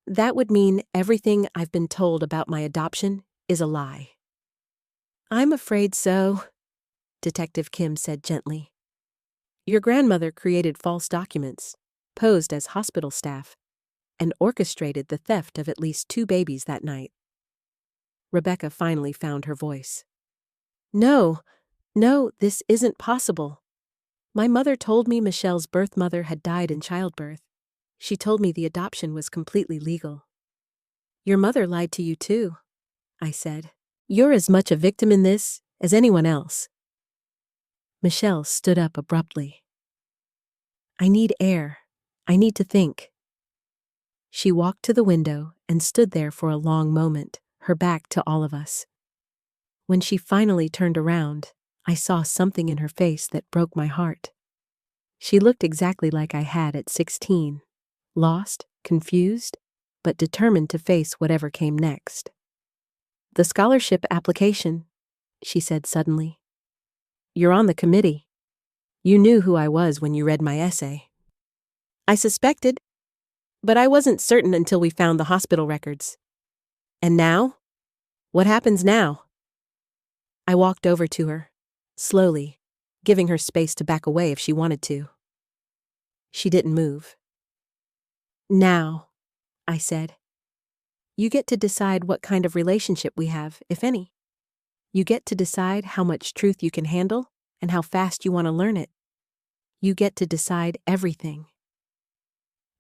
That would mean everything I've been told about my adoption is a lie. I'm afraid so, Detective Kim said gently. Your grandmother created false documents, posed as hospital staff, and orchestrated the theft of at least 2 babies that night. Rebecca finally found her voice. No, this isn't possible. My mother told me Michelle's birth mother had died in childbirth. She told me the adoption was completely legal. Your mother lied to you too, I said. You're as much a victim in this as anyone else. Michelle stood up abruptly. I need air. I need to think. She walked to the window and stood there for a long moment, her back to all of us. When she finally turned around, I saw something in her face that broke my heart. She looked exactly like I had at 16, lost, confused, but determined to face whatever came next. The scholarship application, she said suddenly. You're on the committee. You knew who I was when you read my essay. I suspected, but I wasn't certain until we found the hospital records. And now? What happens now? I walked over to her, slowly, giving her space to back away if she wanted to. She didn't move. Now, I said, you get to decide what kind of relationship we have, if any. You get to decide how much truth you can handle and how fast you want to learn it. You get to decide everything.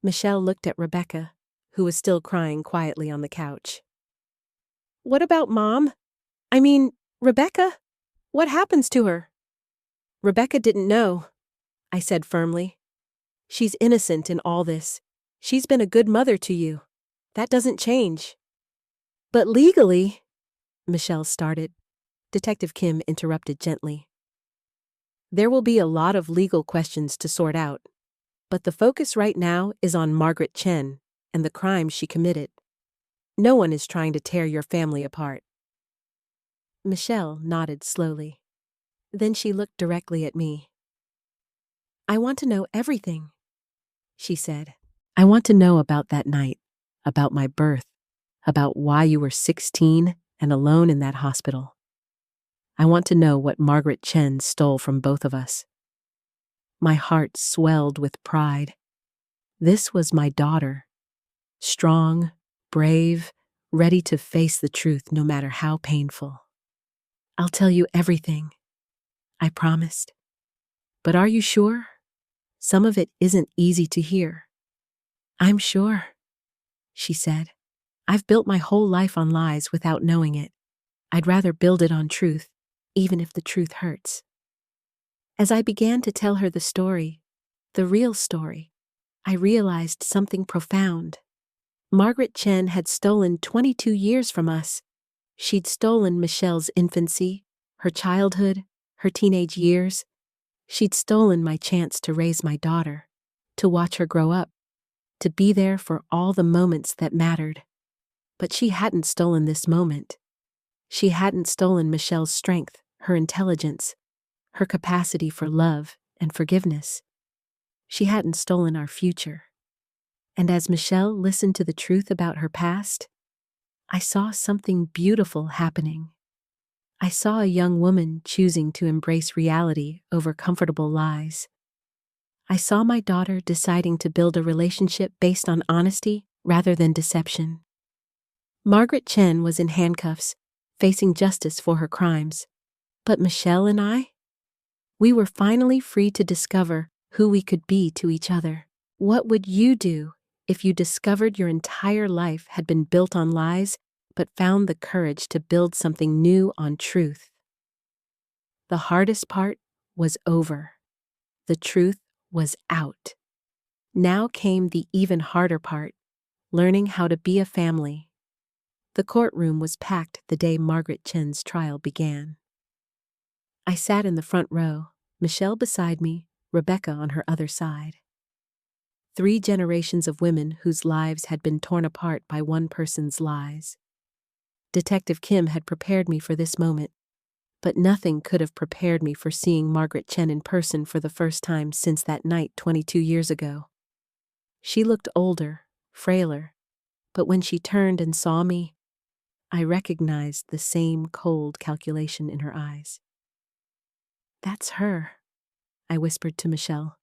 Michelle looked at Rebecca, who was still crying quietly on the couch. What about Mom? I mean, Rebecca? What happens to her? Rebecca didn't know, I said firmly. She's innocent in all this. She's been a good mother to you. That doesn't change. But legally, Michelle started. Detective Kim interrupted gently. There will be a lot of legal questions to sort out, but the focus right now is on Margaret Chen and the crime she committed. No one is trying to tear your family apart. Michelle nodded slowly. Then she looked directly at me. I want to know everything, she said. I want to know about that night, about my birth, about why you were 16 and alone in that hospital. I want to know what Margaret Chen stole from both of us. My heart swelled with pride. This was my daughter, strong, brave, ready to face the truth no matter how painful. I'll tell you everything, I promised. But are you sure? Some of it isn't easy to hear. I'm sure, she said. I've built my whole life on lies without knowing it. I'd rather build it on truth, even if the truth hurts. As I began to tell her the story, the real story, I realized something profound. Margaret Chen had stolen 22 years from us. She'd stolen Michelle's infancy, her childhood, her teenage years. She'd stolen my chance to raise my daughter, to watch her grow up, to be there for all the moments that mattered. But she hadn't stolen this moment. She hadn't stolen Michelle's strength, her intelligence, her capacity for love and forgiveness. She hadn't stolen our future. And as Michelle listened to the truth about her past, I saw something beautiful happening. I saw a young woman choosing to embrace reality over comfortable lies. I saw my daughter deciding to build a relationship based on honesty rather than deception. Margaret Chen was in handcuffs, facing justice for her crimes. But Michelle and I? We were finally free to discover who we could be to each other. What would you do if you discovered your entire life had been built on lies, but found the courage to build something new on truth? The hardest part was over. The truth was out. Now came the even harder part, learning how to be a family. The courtroom was packed the day Margaret Chen's trial began. I sat in the front row, Michelle beside me, Rebecca on her other side. 3 generations of women whose lives had been torn apart by one person's lies. Detective Kim had prepared me for this moment, but nothing could have prepared me for seeing Margaret Chen in person for the first time since that night 22 years ago. She looked older, frailer, but when she turned and saw me, I recognized the same cold calculation in her eyes. That's her, I whispered to Michelle.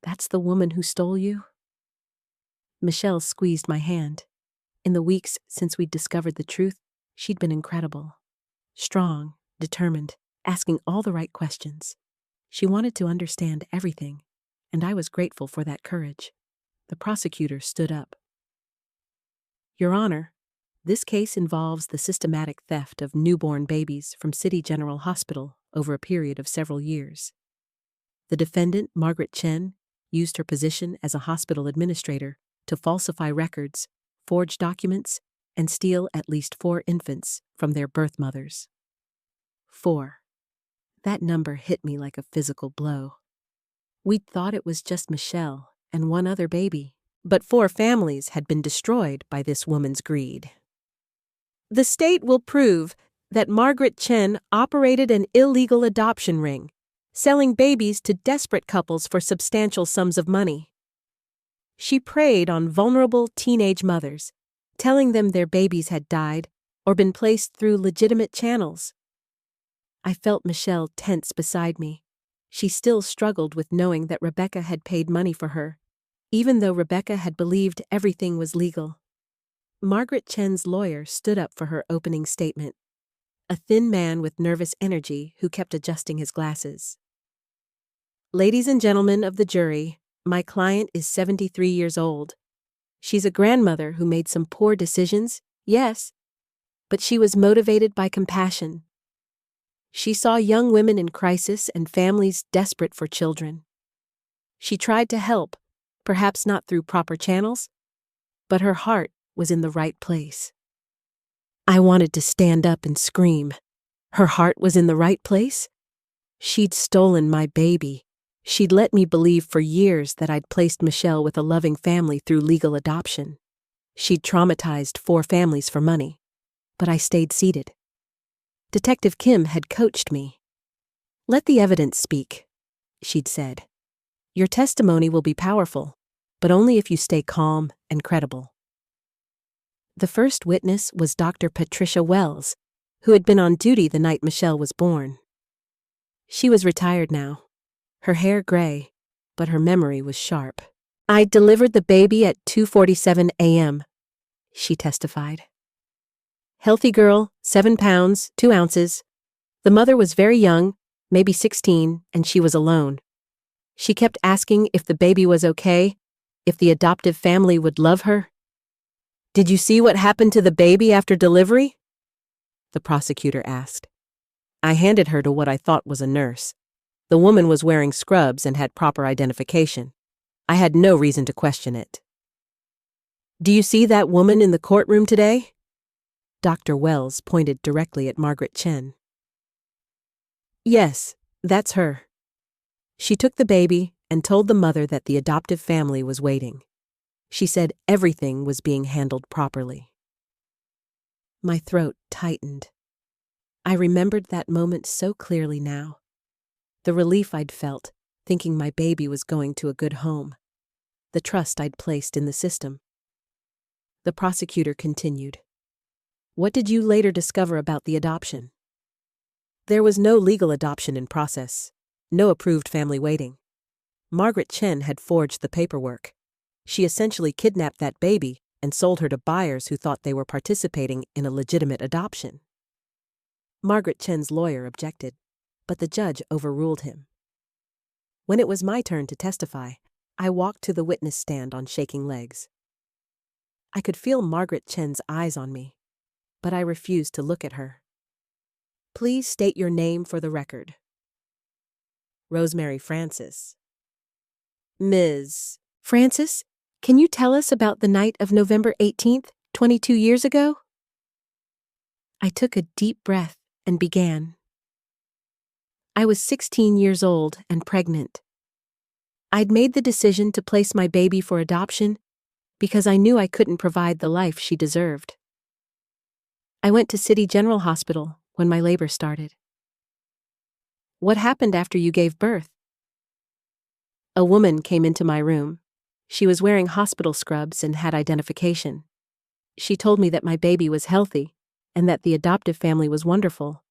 That's the woman who stole you? Michelle squeezed my hand. In the weeks since we'd discovered the truth, she'd been incredible. Strong, determined, asking all the right questions. She wanted to understand everything, and I was grateful for that courage. The prosecutor stood up. Your Honor, this case involves the systematic theft of newborn babies from City General Hospital over a period of several years. The defendant, Margaret Chen, used her position as a hospital administrator to falsify records, forge documents, and steal at least 4 infants from their birth mothers. 4. That number hit me like a physical blow. We'd thought it was just Michelle and 1 other baby, but 4 families had been destroyed by this woman's greed. The state will prove that Margaret Chen operated an illegal adoption ring, selling babies to desperate couples for substantial sums of money. She preyed on vulnerable teenage mothers, telling them their babies had died or been placed through legitimate channels. I felt Michelle tense beside me. She still struggled with knowing that Rebecca had paid money for her, even though Rebecca had believed everything was legal. Margaret Chen's lawyer stood up for her opening statement, a thin man with nervous energy who kept adjusting his glasses. Ladies and gentlemen of the jury, my client is 73 years old. She's a grandmother who made some poor decisions, yes, but she was motivated by compassion. She saw young women in crisis and families desperate for children. She tried to help, perhaps not through proper channels, but her heart was in the right place. I wanted to stand up and scream. Her heart was in the right place? She'd stolen my baby. She'd let me believe for years that I'd placed Michelle with a loving family through legal adoption. She'd traumatized 4 families for money. But I stayed seated. Detective Kim had coached me. Let the evidence speak, she'd said. Your testimony will be powerful, but only if you stay calm and credible. The first witness was Dr. Patricia Wells, who had been on duty the night Michelle was born. She was retired now, her hair gray, but her memory was sharp. I delivered the baby at 2:47 a.m., she testified. Healthy girl, 7 pounds, 2 ounces. The mother was very young, maybe 16, and she was alone. She kept asking if the baby was okay, if the adoptive family would love her. Did you see what happened to the baby after delivery? The prosecutor asked. I handed her to what I thought was a nurse. The woman was wearing scrubs and had proper identification. I had no reason to question it. Do you see that woman in the courtroom today? Dr. Wells pointed directly at Margaret Chen. Yes, that's her. She took the baby and told the mother that the adoptive family was waiting. She said everything was being handled properly. My throat tightened. I remembered that moment so clearly now. The relief I'd felt, thinking my baby was going to a good home. The trust I'd placed in the system. The prosecutor continued. What did you later discover about the adoption? There was no legal adoption in process, no approved family waiting. Margaret Chen had forged the paperwork. She essentially kidnapped that baby and sold her to buyers who thought they were participating in a legitimate adoption. Margaret Chen's lawyer objected, but the judge overruled him. When it was my turn to testify, I walked to the witness stand on shaking legs. I could feel Margaret Chen's eyes on me, but I refused to look at her. Please state your name for the record. Rosemary Francis. Ms. Francis, can you tell us about the night of November 18th, 22 years ago? I took a deep breath and began. I was 16 years old and pregnant. I'd made the decision to place my baby for adoption because I knew I couldn't provide the life she deserved. I went to City General Hospital when my labor started. What happened after you gave birth? A woman came into my room. She was wearing hospital scrubs and had identification. She told me that my baby was healthy and that the adoptive family was wonderful.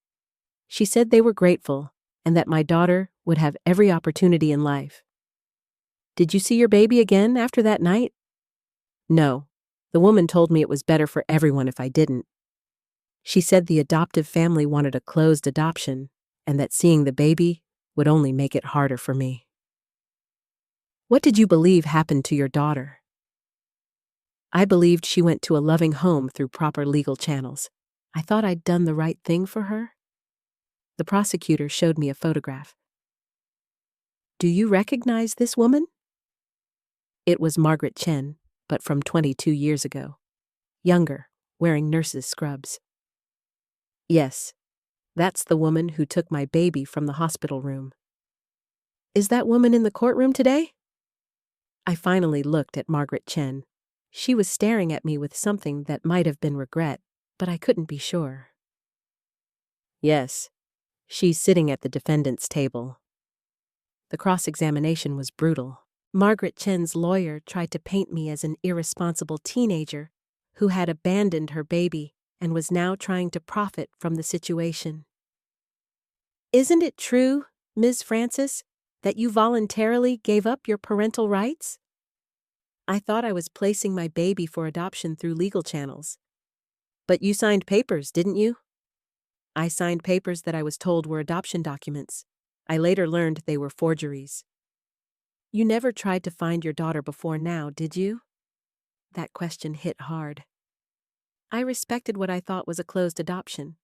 She said they were grateful and that my daughter would have every opportunity in life. Did you see your baby again after that night? No. The woman told me it was better for everyone if I didn't. She said the adoptive family wanted a closed adoption, and that seeing the baby would only make it harder for me. What did you believe happened to your daughter? I believed she went to a loving home through proper legal channels. I thought I'd done the right thing for her. The prosecutor showed me a photograph. Do you recognize this woman? It was Margaret Chen, but from 22 years ago. Younger, wearing nurse's scrubs. Yes, that's the woman who took my baby from the hospital room. Is that woman in the courtroom today? I finally looked at Margaret Chen. She was staring at me with something that might have been regret, but I couldn't be sure. Yes, she's sitting at the defendant's table. The cross-examination was brutal. Margaret Chen's lawyer tried to paint me as an irresponsible teenager who had abandoned her baby and was now trying to profit from the situation. Isn't it true, Ms. Francis, that you voluntarily gave up your parental rights? I thought I was placing my baby for adoption through legal channels. But you signed papers, didn't you? I signed papers that I was told were adoption documents. I later learned they were forgeries. You never tried to find your daughter before now, did you? That question hit hard. I respected what I thought was a closed adoption.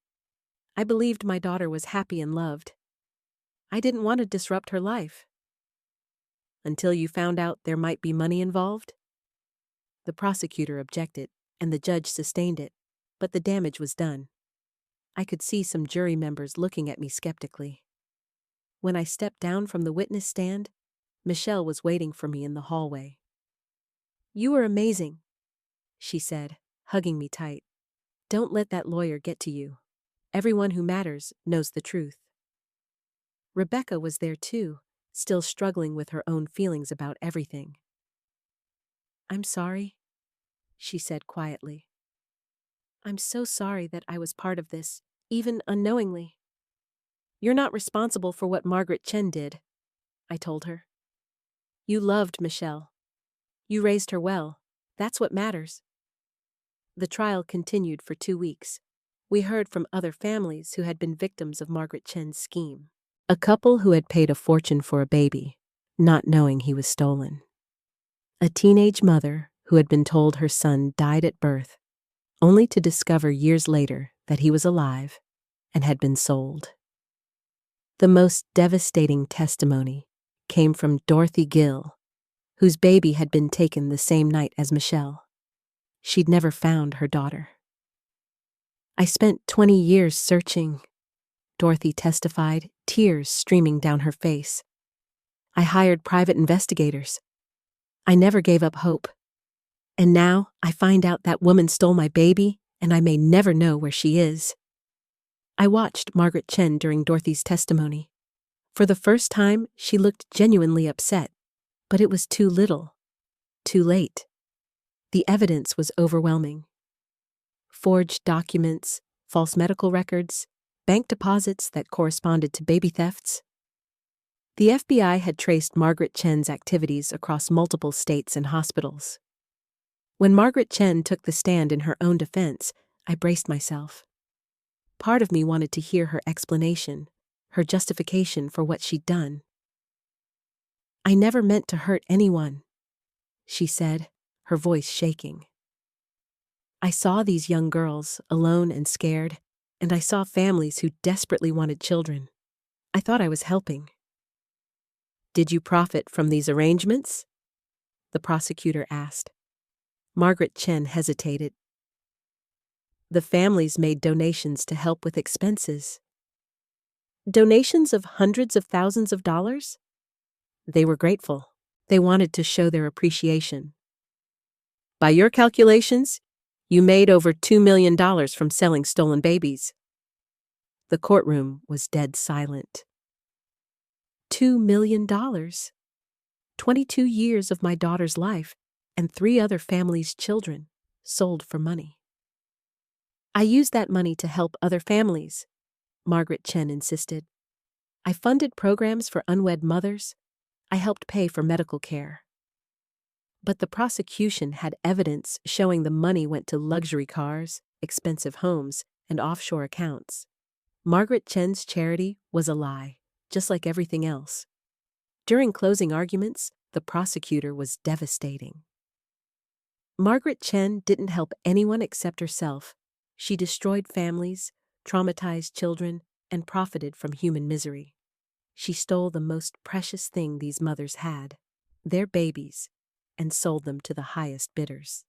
I believed my daughter was happy and loved. I didn't want to disrupt her life. Until you found out there might be money involved? The prosecutor objected, and the judge sustained it, but the damage was done. I could see some jury members looking at me skeptically. When I stepped down from the witness stand, Michelle was waiting for me in the hallway. You were amazing, she said, hugging me tight. Don't let that lawyer get to you. Everyone who matters knows the truth. Rebecca was there too, still struggling with her own feelings about everything. I'm sorry, she said quietly. I'm so sorry that I was part of this, even unknowingly. You're not responsible for what Margaret Chen did, I told her. You loved Michelle. You raised her well. That's what matters. The trial continued for 2 weeks. We heard from other families who had been victims of Margaret Chen's scheme. A couple who had paid a fortune for a baby, not knowing he was stolen. A teenage mother who had been told her son died at birth, only to discover years later that he was alive and had been sold. The most devastating testimony came from Dorothy Gill, whose baby had been taken the same night as Michelle. She'd never found her daughter. I spent 20 years searching, Dorothy testified, tears streaming down her face. I hired private investigators. I never gave up hope. And now I find out that woman stole my baby, and I may never know where she is. I watched Margaret Chen during Dorothy's testimony. For the first time, she looked genuinely upset, but it was too little, too late. The evidence was overwhelming. Forged documents, false medical records, bank deposits that corresponded to baby thefts. The FBI had traced Margaret Chen's activities across multiple states and hospitals. When Margaret Chen took the stand in her own defense, I braced myself. Part of me wanted to hear her explanation, her justification for what she'd done. I never meant to hurt anyone, she said, her voice shaking. I saw these young girls, alone and scared, and I saw families who desperately wanted children. I thought I was helping. Did you profit from these arrangements? The prosecutor asked. Margaret Chen hesitated. The families made donations to help with expenses. Donations of hundreds of thousands of dollars? They were grateful. They wanted to show their appreciation. By your calculations, you made over $2 million from selling stolen babies. The courtroom was dead silent. $2 million? 22 years of my daughter's life and 3 other families' children sold for money. I used that money to help other families, Margaret Chen insisted. I funded programs for unwed mothers. I helped pay for medical care. But the prosecution had evidence showing the money went to luxury cars, expensive homes, and offshore accounts. Margaret Chen's charity was a lie, just like everything else. During closing arguments, the prosecutor was devastating. Margaret Chen didn't help anyone except herself. She destroyed families, traumatized children, and profited from human misery. She stole the most precious thing these mothers had, their babies, and sold them to the highest bidders.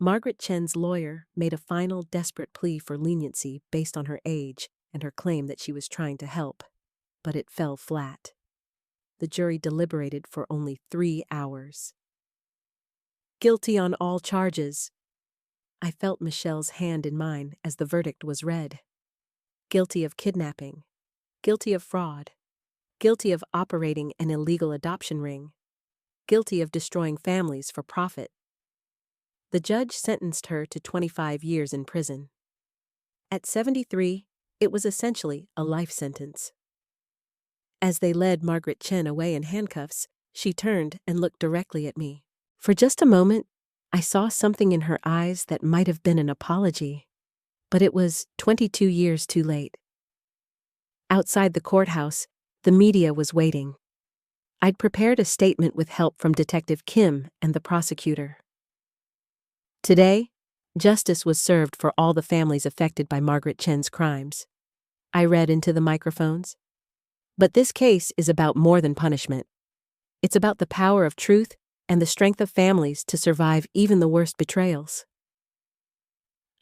Margaret Chen's lawyer made a final desperate plea for leniency based on her age and her claim that she was trying to help, but it fell flat. The jury deliberated for only 3 hours. Guilty on all charges. I felt Michelle's hand in mine as the verdict was read. Guilty of kidnapping. Guilty of fraud. Guilty of operating an illegal adoption ring. Guilty of destroying families for profit. The judge sentenced her to 25 years in prison. At 73, it was essentially a life sentence. As they led Margaret Chen away in handcuffs, she turned and looked directly at me. For just a moment, I saw something in her eyes that might have been an apology, but it was 22 years too late. Outside the courthouse, the media was waiting. I'd prepared a statement with help from Detective Kim and the prosecutor. Today, justice was served for all the families affected by Margaret Chen's crimes. I read into the microphones. But this case is about more than punishment. It's about the power of truth and the strength of families to survive even the worst betrayals.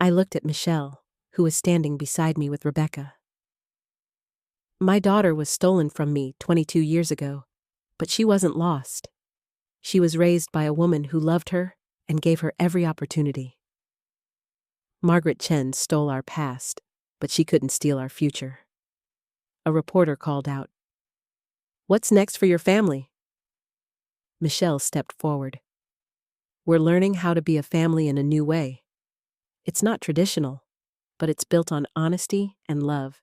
I looked at Michelle, who was standing beside me with Rebecca. My daughter was stolen from me 22 years ago, but she wasn't lost. She was raised by a woman who loved her and gave her every opportunity. Margaret Chen stole our past, but she couldn't steal our future. A reporter called out, "What's next for your family?" Michelle stepped forward. "We're learning how to be a family in a new way. It's not traditional, but it's built on honesty and love.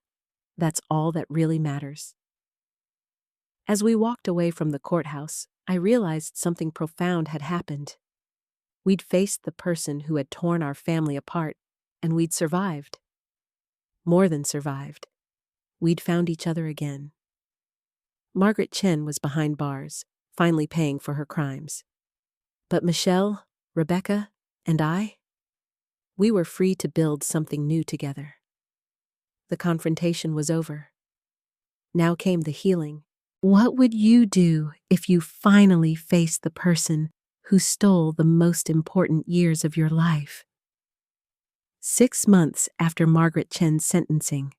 That's all that really matters." As we walked away from the courthouse, I realized something profound had happened. We'd faced the person who had torn our family apart, and we'd survived. More than survived. We'd found each other again. Margaret Chen was behind bars, finally paying for her crimes. But Michelle, Rebecca, and we were free to build something new together. The confrontation was over. Now came the healing. What would you do if you finally faced the person who stole the most important years of your life? 6 months after Margaret Chen's sentencing,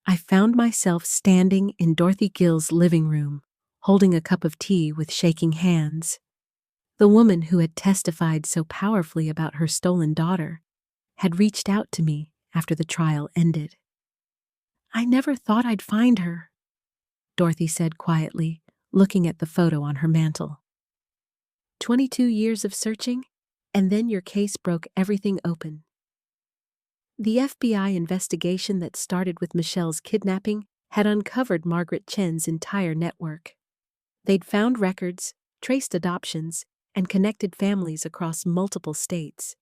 I found myself standing in Dorothy Gill's living room, holding a cup of tea with shaking hands. The woman who had testified so powerfully about her stolen daughter had reached out to me after the trial ended. "I never thought I'd find her," Dorothy said quietly, looking at the photo on her mantel. 22 years of searching, and then your case broke everything open. The FBI investigation that started with Michelle's kidnapping had uncovered Margaret Chen's entire network. They'd found records, traced adoptions, and connected families across multiple states.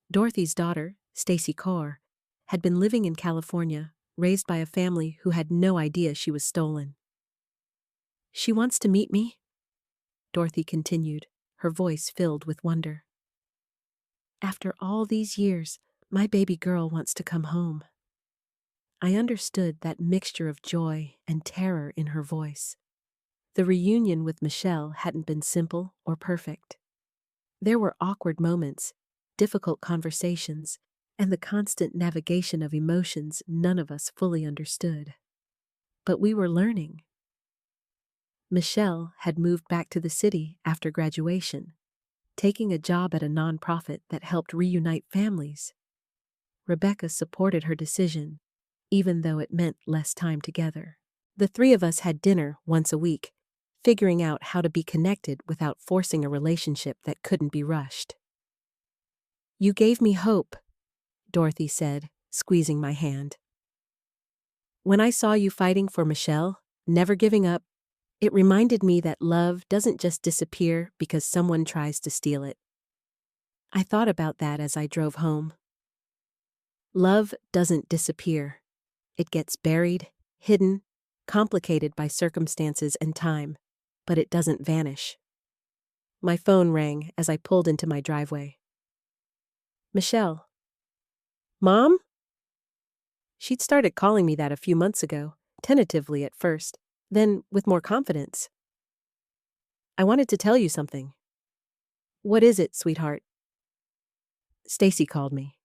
Dorothy's daughter, Stacy Kaur, had been living in California, raised by a family who had no idea she was stolen. "She wants to meet me," Dorothy continued, her voice filled with wonder. "After all these years, my baby girl wants to come home." I understood that mixture of joy and terror in her voice. The reunion with Michelle hadn't been simple or perfect. There were awkward moments, difficult conversations, and the constant navigation of emotions none of us fully understood. But we were learning. Michelle had moved back to the city after graduation, taking a job at a nonprofit that helped reunite families. Rebecca supported her decision, even though it meant less time together. The three of us had dinner once a week, figuring out how to be connected without forcing a relationship that couldn't be rushed. "You gave me hope," Dorothy said, squeezing my hand. When I saw you fighting for Michelle, never giving up, it reminded me that love doesn't just disappear because someone tries to steal it. I thought about that as I drove home. Love doesn't disappear. It gets buried, hidden, complicated by circumstances and time, but it doesn't vanish. My phone rang as I pulled into my driveway. Michelle. Mom? She'd started calling me that a few months ago, tentatively at first, then with more confidence. I wanted to tell you something. What is it, sweetheart? Stacy called me.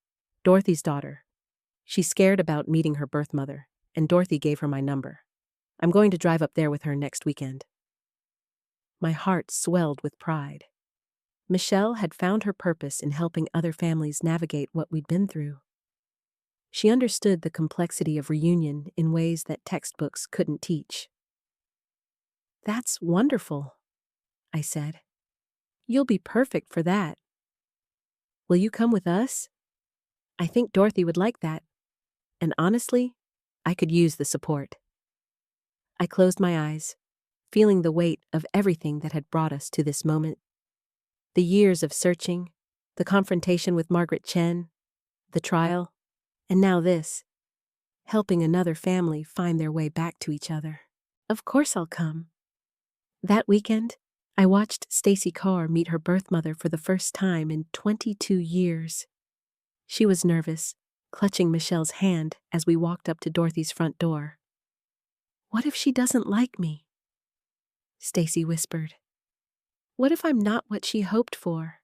Dorothy's daughter. She's scared about meeting her birth mother, and Dorothy gave her my number. I'm going to drive up there with her next weekend. My heart swelled with pride. Michelle had found her purpose in helping other families navigate what we'd been through. She understood the complexity of reunion in ways that textbooks couldn't teach. That's wonderful, I said. You'll be perfect for that. Will you come with us? I think Dorothy would like that. And honestly, I could use the support. I closed my eyes, feeling the weight of everything that had brought us to this moment. The years of searching, the confrontation with Margaret Chen, the trial, and now this, helping another family find their way back to each other. Of course I'll come. That weekend, I watched Stacy Carr meet her birth mother for the first time in 22 years. She was nervous, clutching Michelle's hand as we walked up to Dorothy's front door. What if she doesn't like me? Stacy whispered. What if I'm not what she hoped for?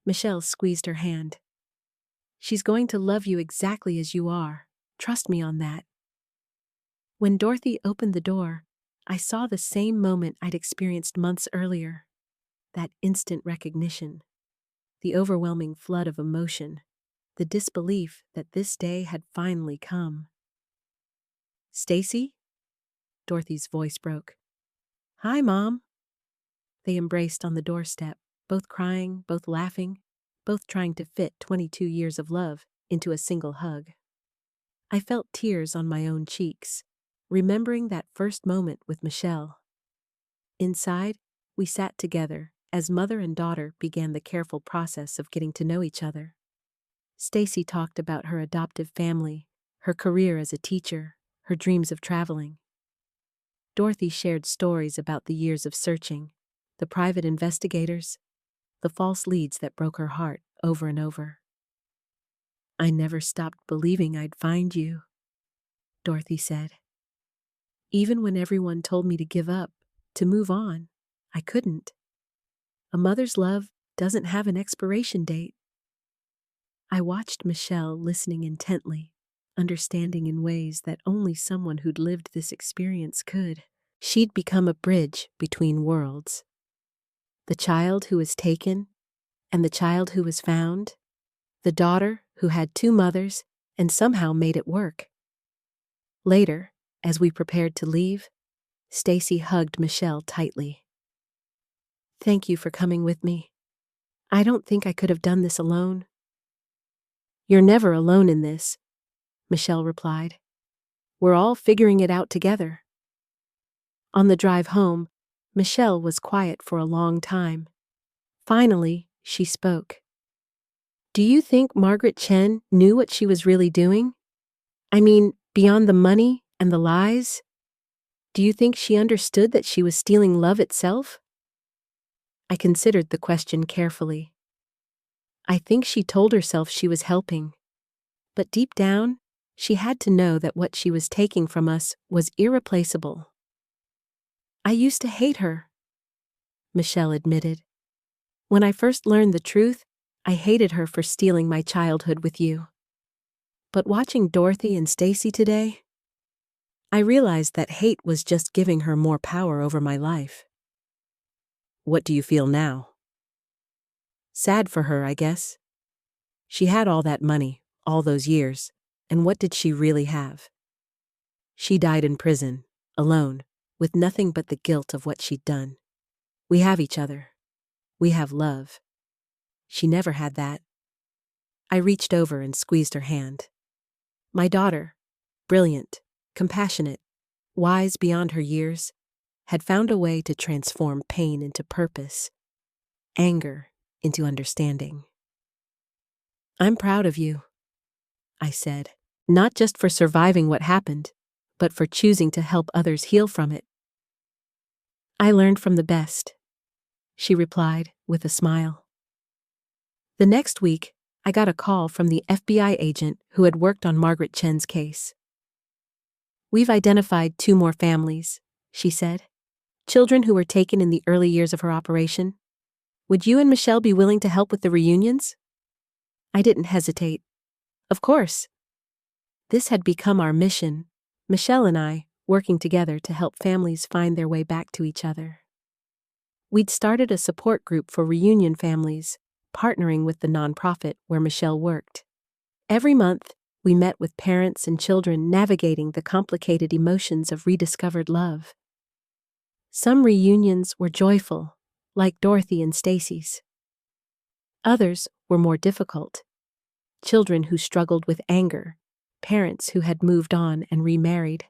Michelle squeezed her hand. She's going to love you exactly as you are. Trust me on that. When Dorothy opened the door, I saw the same moment I'd experienced months earlier. That instant recognition, the overwhelming flood of emotion, the disbelief that this day had finally come. Stacy? Dorothy's voice broke. Hi, Mom. They embraced on the doorstep, both crying, both laughing, both trying to fit 22 years of love into a single hug. I felt tears on my own cheeks, remembering that first moment with Michelle. Inside, we sat together as mother and daughter began the careful process of getting to know each other. Stacy talked about her adoptive family, her career as a teacher, her dreams of traveling. Dorothy shared stories about the years of searching, the private investigators, the false leads that broke her heart over and over. I never stopped believing I'd find you, Dorothy said. Even when everyone told me to give up, to move on, I couldn't. A mother's love doesn't have an expiration date. I watched Michelle listening intently, understanding in ways that only someone who'd lived this experience could. She'd become a bridge between worlds. The child who was taken and the child who was found. The daughter who had two mothers and somehow made it work. Later, as we prepared to leave, Stacy hugged Michelle tightly. Thank you for coming with me. I don't think I could have done this alone. You're never alone in this, Michelle replied. We're all figuring it out together. On the drive home, Michelle was quiet for a long time. Finally, she spoke. Do you think Margaret Chen knew what she was really doing? I mean, beyond the money and the lies? Do you think she understood that she was stealing love itself? I considered the question carefully. I think she told herself she was helping. But deep down, she had to know that what she was taking from us was irreplaceable. I used to hate her, Michelle admitted. When I first learned the truth, I hated her for stealing my childhood with you. But watching Dorothy and Stacy today, I realized that hate was just giving her more power over my life. What do you feel now? Sad for her, I guess. She had all that money, all those years, and what did she really have? She died in prison, alone, with nothing but the guilt of what she'd done. We have each other. We have love. She never had that. I reached over and squeezed her hand. My daughter, brilliant, compassionate, wise beyond her years, had found a way to transform pain into purpose, anger into understanding. "I'm proud of you," I said, "not just for surviving what happened, but for choosing to help others heal from it." "I learned from the best," she replied with a smile. The next week, I got a call from the FBI agent who had worked on Margaret Chen's case. "We've identified 2 more families," she said. "Children who were taken in the early years of her operation. Would you and Michelle be willing to help with the reunions?" I didn't hesitate. Of course. This had become our mission, Michelle and I, working together to help families find their way back to each other. We'd started a support group for reunion families, partnering with the nonprofit where Michelle worked. Every month, we met with parents and children navigating the complicated emotions of rediscovered love. Some reunions were joyful, like Dorothy and Stacy's. Others were more difficult. Children who struggled with anger, parents who had moved on and remarried,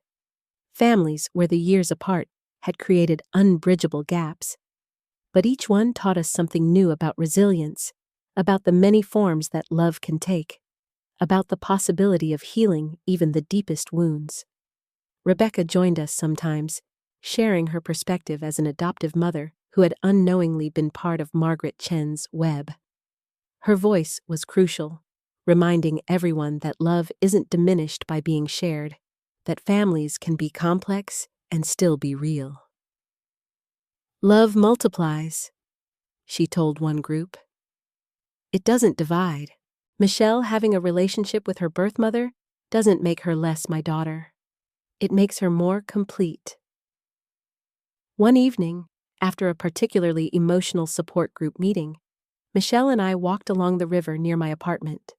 families where the years apart had created unbridgeable gaps. But each one taught us something new about resilience, about the many forms that love can take, about the possibility of healing even the deepest wounds. Rebecca joined us sometimes, sharing her perspective as an adoptive mother who had unknowingly been part of Margaret Chen's web. Her voice was crucial, reminding everyone that love isn't diminished by being shared, that families can be complex and still be real. "Love multiplies," she told one group. "It doesn't divide. Michelle having a relationship with her birth mother doesn't make her less my daughter. It makes her more complete." One evening, after a particularly emotional support group meeting, Michelle and I walked along the river near my apartment.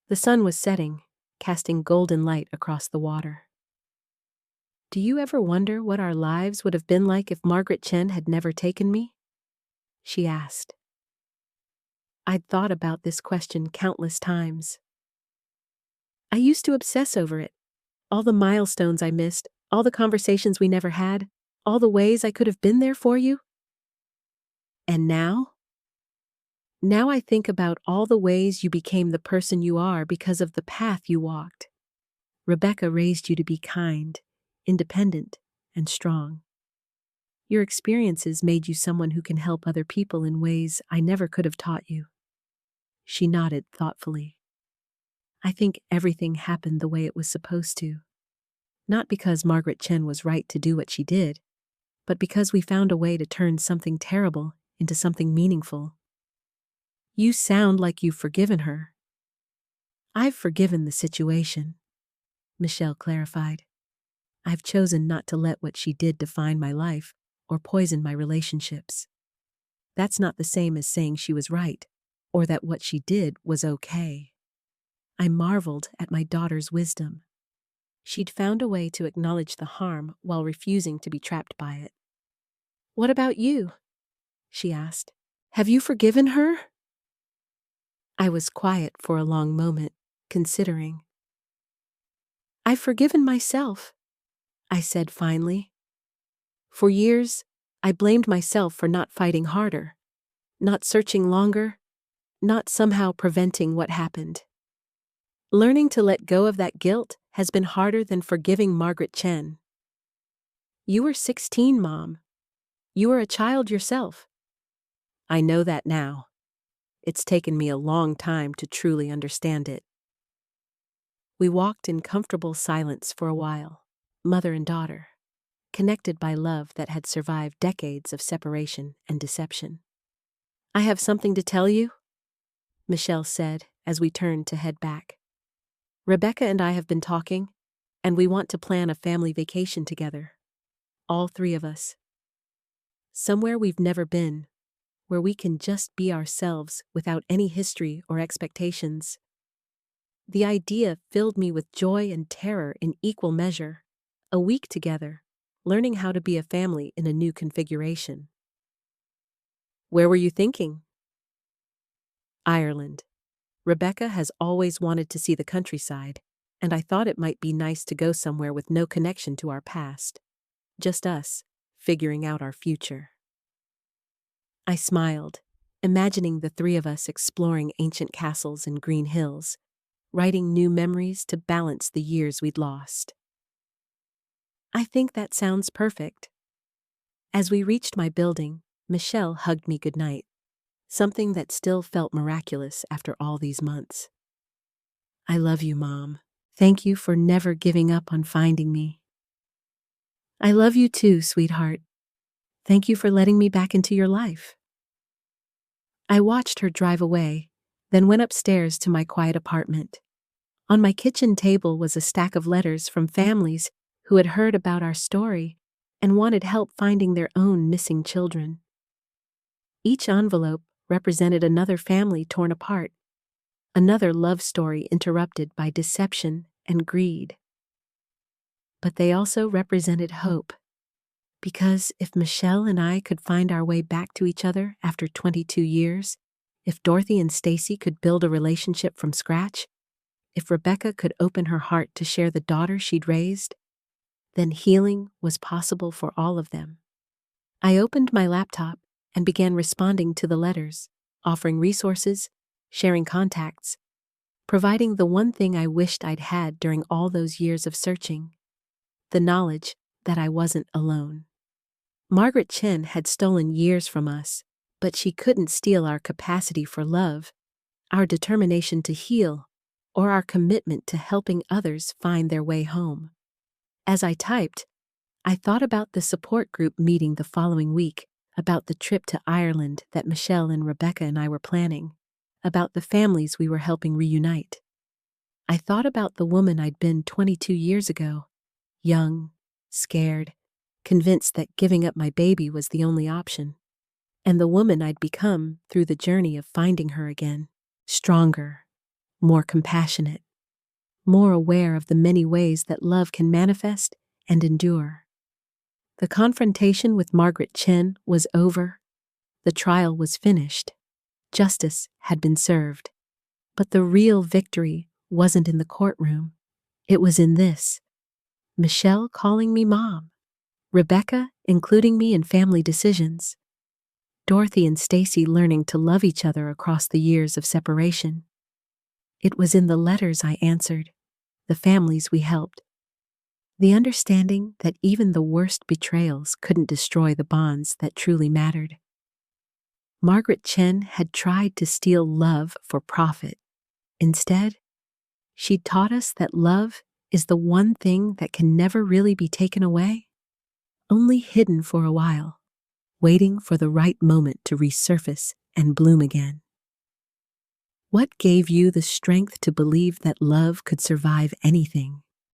The sun was setting, casting golden light across the water. "Do you ever wonder what our lives would have been like if Margaret Chen had never taken me?" she asked. I'd thought about this question countless times. I used to obsess over it. All the milestones I missed, all the conversations we never had, all the ways I could have been there for you. And now? Now I think about all the ways you became the person you are because of the path you walked. Rebecca raised you to be kind, independent, and strong. Your experiences made you someone who can help other people in ways I never could have taught you. She nodded thoughtfully. I think everything happened the way it was supposed to. Not because Margaret Chen was right to do what she did, but because we found a way to turn something terrible into something meaningful. You sound like you've forgiven her. I've forgiven the situation, Michelle clarified. I've chosen not to let what she did define my life or poison my relationships. That's not the same as saying she was right, or that what she did was okay. I marveled at my daughter's wisdom. She'd found a way to acknowledge the harm while refusing to be trapped by it. "What about you?" she asked. "Have you forgiven her?" I was quiet for a long moment, considering. "I've forgiven myself," I said finally. For years, I blamed myself for not fighting harder, not searching longer, not somehow preventing what happened. Learning to let go of that guilt has been harder than forgiving Margaret Chen. You were 16, Mom. You were a child yourself. I know that now. It's taken me a long time to truly understand it. We walked in comfortable silence for a while, mother and daughter, connected by love that had survived decades of separation and deception. "I have something to tell you," Michelle said as we turned to head back. "Rebecca and I have been talking, and we want to plan a family vacation together. All 3 of us. Somewhere we've never been, where we can just be ourselves without any history or expectations." The idea filled me with joy and terror in equal measure. A week together, learning how to be a family in a new configuration. "Where were you thinking?" "Ireland. Rebecca has always wanted to see the countryside, and I thought it might be nice to go somewhere with no connection to our past. Just us, figuring out our future. I smiled, imagining the three of us exploring ancient castles and green hills, writing new memories to balance the years we'd lost. I think that sounds perfect. As we reached my building, Michelle hugged me goodnight, something that still felt miraculous after all these months. I love you, Mom. Thank you for never giving up on finding me. I love you too, sweetheart. Thank you for letting me back into your life. I watched her drive away, then went upstairs to my quiet apartment. On my kitchen table was a stack of letters from families who had heard about our story and wanted help finding their own missing children. Each envelope represented another family torn apart, another love story interrupted by deception and greed. But they also represented hope, because if Michelle and I could find our way back to each other after 22 years, if Dorothy and Stacy could build a relationship from scratch, if Rebecca could open her heart to share the daughter she'd raised, then healing was possible for all of them. I opened my laptop and began responding to the letters, offering resources, sharing contacts, providing the one thing I wished I'd had during all those years of searching, the knowledge that I wasn't alone. Margaret Chen had stolen years from us, but she couldn't steal our capacity for love, our determination to heal, or our commitment to helping others find their way home. As I typed, I thought about the support group meeting the following week, about the trip to Ireland that Michelle and Rebecca and I were planning, about the families we were helping reunite. I thought about the woman I'd been 22 years ago, young, scared, convinced that giving up my baby was the only option, and the woman I'd become through the journey of finding her again, stronger, more compassionate, more aware of the many ways that love can manifest and endure. The confrontation with Margaret Chen was over. The trial was finished. Justice had been served. But the real victory wasn't in the courtroom. It was in this: Michelle calling me Mom, Rebecca including me in family decisions, Dorothy and Stacy learning to love each other across the years of separation. It was in the letters I answered, the families we helped, the understanding that even the worst betrayals couldn't destroy the bonds that truly mattered. Margaret Chen had tried to steal love for profit. Instead, she taught us that love is the one thing that can never really be taken away, only hidden for a while, waiting for the right moment to resurface and bloom again. What gave you the strength to believe that love could survive anything?